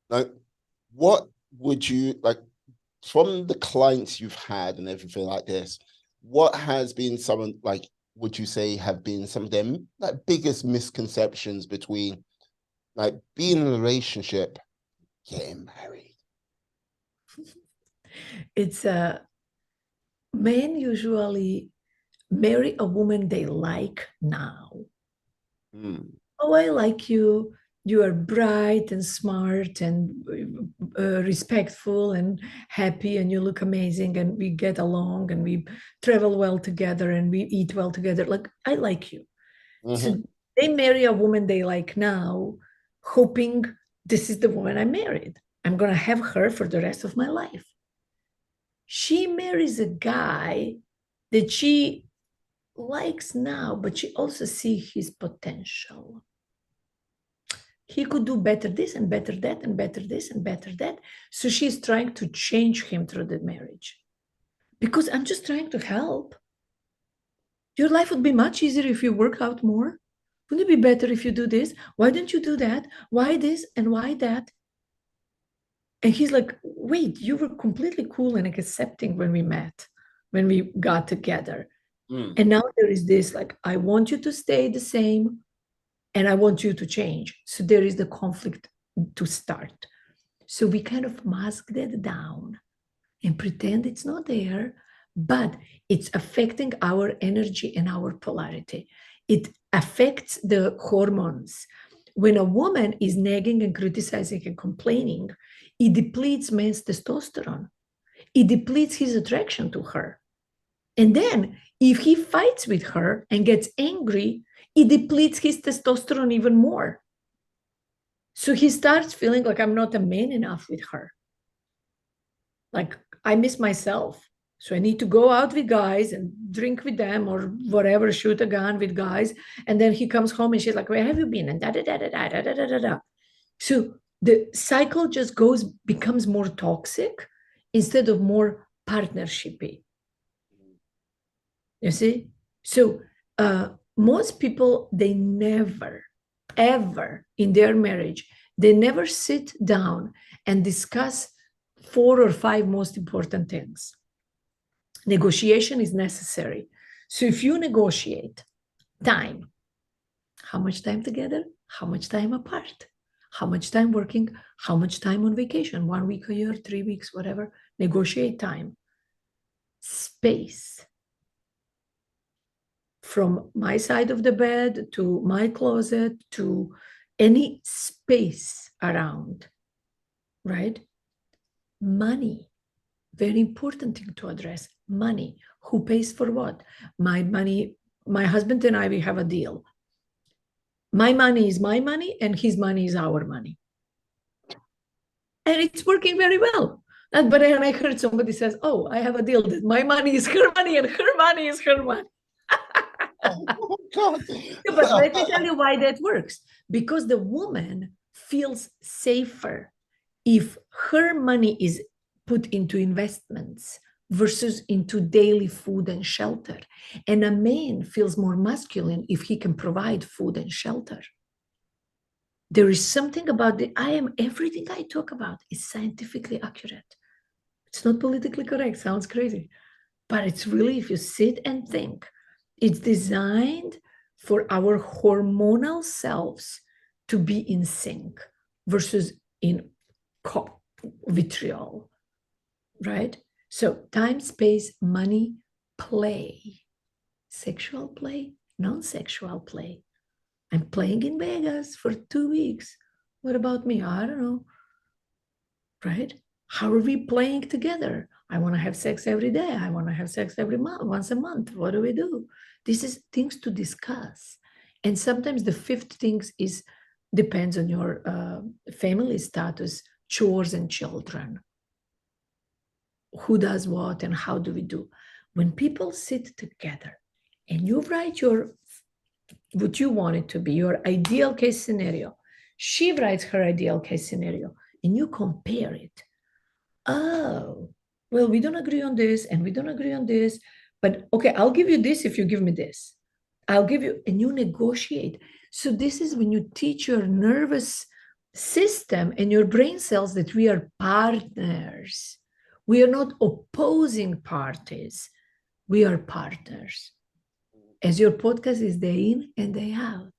like, what would you like from the clients you've had and everything like this? What has been some like would you say have been some of them like biggest misconceptions between like being in a relationship, getting married? It's men usually marry a woman they like now. Hmm. Oh, I like you. You are bright and smart and respectful and happy, and you look amazing, and we get along, and we travel well together, and we eat well together. Like, I like you. So Mm-hmm. they marry a woman they like now, hoping this is the woman I married. I'm going to have her for the rest of my life. She marries a guy that she likes now, but she also sees his potential. He could do better this and better that and better this and better that. So she's trying to change him through the marriage. Because I'm just trying to help. Your life would be much easier if you work out more. Wouldn't it be better if you do this? Why don't you do that? Why this and why that? And he's like, wait, you were completely cool and accepting when we met, when we got together. Mm. And now there is this like, I want you to stay the same and I want you to change. So there is the conflict to start. So we kind of mask that down and pretend it's not there, but it's affecting our energy and our polarity. It affects the hormones. When a woman is nagging and criticizing and complaining, it depletes men's testosterone. It depletes his attraction to her. And then if he fights with her and gets angry, it depletes his testosterone even more. So he starts feeling like I'm not a man enough with her. Like I miss myself. So I need to go out with guys and drink with them or whatever, shoot a gun with guys. And then he comes home and she's like, where have you been? And da da da da da da da da da. So the cycle just becomes more toxic instead of more partnershipy. You see? So most people, they never, ever in their marriage, they never sit down and discuss 4 or 5 most important things. Negotiation is necessary. So if you negotiate time, how much time together, how much time apart, how much time working, how much time on vacation, 1 week a year, 3 weeks, whatever, negotiate time. Space. From my side of the bed to my closet to any space around, right? Money, very important thing to address. Money. Who pays for what? My money, my husband and I, we have a deal. My money is my money and his money is our money. And it's working very well. But then I heard somebody says, oh, I have a deal that my money is her money and her money is her money. Oh, God. Yeah, but let me tell you why that works. Because the woman feels safer if her money is put into investments versus into daily food and shelter. And a man feels more masculine if he can provide food and shelter. There is something about everything I talk about is scientifically accurate. It's not politically correct, sounds crazy. But it's really, if you sit and think, it's designed for our hormonal selves to be in sync versus in vitriol, right? So time, space, money, play, sexual play, non-sexual play. I'm playing in Vegas for 2 weeks. What about me? I don't know, right? How are we playing together? I want to have sex every day. I want to have sex every month, once a month. What do we do? This is things to discuss. And sometimes the fifth things is depends on your family status, chores and children. Who does what and how do we do? When people sit together and you write what you want it to be, your ideal case scenario, she writes her ideal case scenario, and you compare it. Oh, well, we don't agree on this and we don't agree on this, but okay, I'll give you this if you give me this. I'll give you, and you negotiate. So this is when you teach your nervous system and your brain cells that we are partners. We are not opposing parties. We are partners. As your podcast is day in and day out,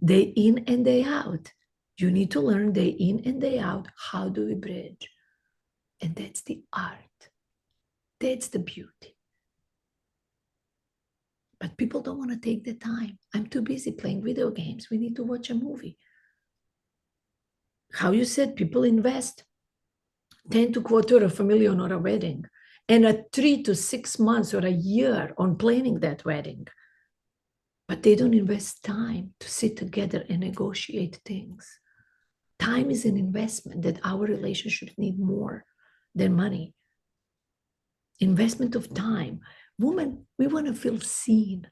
day in and day out. You need to learn day in and day out. How do we bridge? And that's the art. That's the beauty. But people don't want to take the time. I'm too busy playing video games. We need to watch a movie. How you said people invest 10 to quarter of a million on a wedding and a 3 to 6 months or a year on planning that wedding. But they don't invest time to sit together and negotiate things. Time is an investment that our relationships need more than money. Investment of time. Women, we want to feel seen.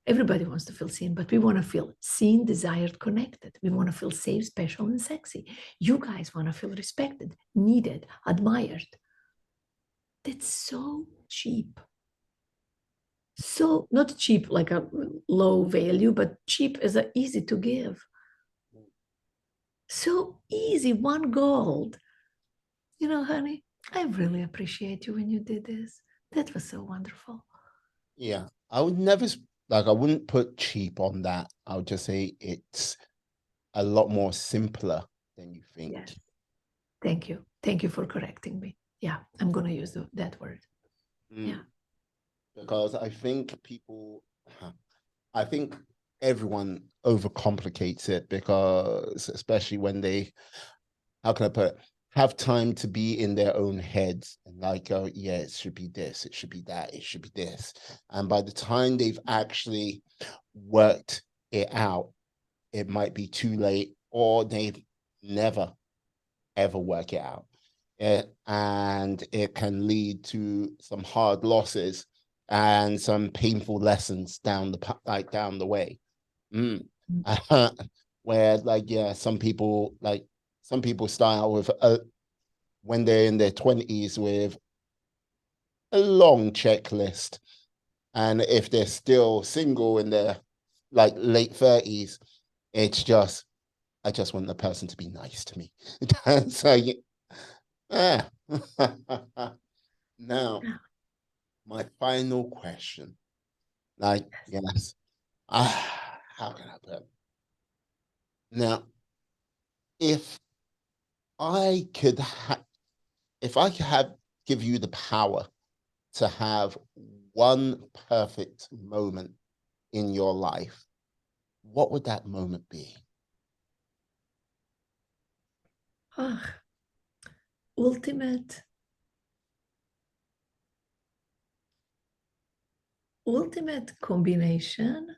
Everybody wants to feel seen, but we want to feel seen, desired, connected. We want to feel safe, special, and sexy. You guys want to feel respected, needed, admired. That's so cheap. So not cheap like a low value, but cheap as a easy to give. So easy, one gold. You know, honey, I really appreciate you when you did this. That was so wonderful. Yeah, I would never like I wouldn't put cheap on that. I would just say it's a lot more simpler than you think. Yes. Thank you. Thank you for correcting me. Yeah, I'm going to use that word. Yeah. Because I think everyone overcomplicates it because, especially when they, how can I put it, have time to be in their own heads and like, oh, yeah, it should be this, it should be that, it should be this. And by the time they've actually worked it out, it might be too late or they've never, ever work it out. And it can lead to some hard losses and some painful lessons down the way. Where some people start out with when they're in their 20s with a long checklist, and if they're still single in their late 30s, it's just I just want the person to be nice to me. So Now, Yeah. my final question. Like, yes. How can I put it? Now, if I could have, if I could have, give you the power to have one perfect moment in your life, what would that moment be? Ah, ultimate, ultimate combination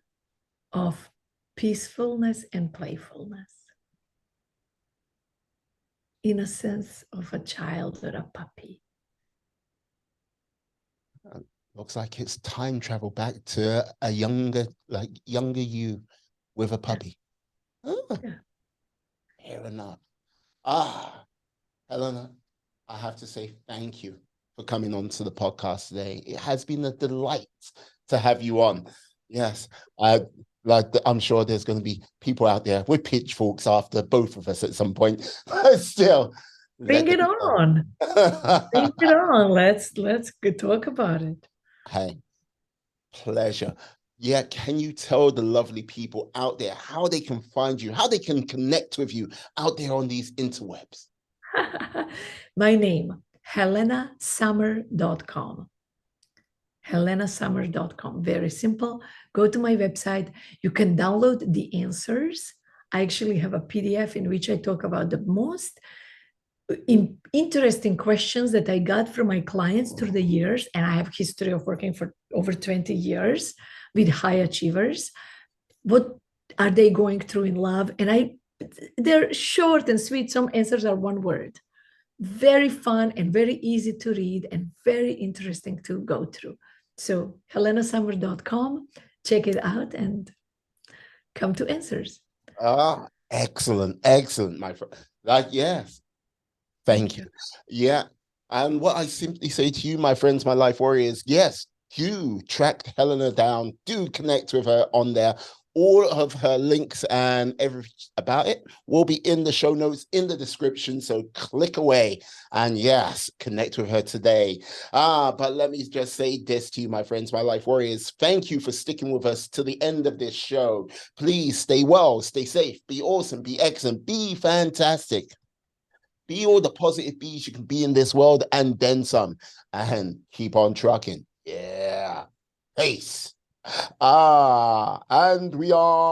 of peacefulness and playfulness, innocence of a child or a puppy. Uh, Looks like it's time travel back to a younger, like younger you with a Yeah, puppy. Ah, yeah. fair enough. Ah, Helena, I have to say thank you for coming on to the podcast today. It has been a delight to have you on. Yes, I I'm sure there's going to be people out there with pitchforks after both of us at some point. But still, Bring let it them go. on. Bring it on. Let's talk about it. Hey, pleasure. Yeah, can you tell the lovely people out there how they can find you, how they can connect with you out there on these interwebs? My name, helenasummer.com. helenasummer.com. Very simple. Go to my website. You can download the answers. I actually have a PDF in which I talk about the most interesting questions that I got from my clients through the years. And I have history of working for over 20 years with high achievers. What are they going through in love? And they're short and sweet. Some answers are one word. Very fun and very easy to read and very interesting to go through. So helenasummer.com, check it out and come to answers. Ah, excellent, excellent, my friend. Like, yes, Thank thank you. you. Yeah. And what I simply say to you, my friends, my life warriors, yes, do track Helena down, do connect with her on there. All of her links and everything about it will be in the show notes, in the description. So click away and yes, connect with her today. But let me just say this to you, my friends, my life warriors. Thank you for sticking with us to the end of this show. Please stay well, stay safe, be awesome, be excellent, be fantastic. Be all the positive bees you can be in this world and then some. And keep on trucking. Yeah. Peace. And we are.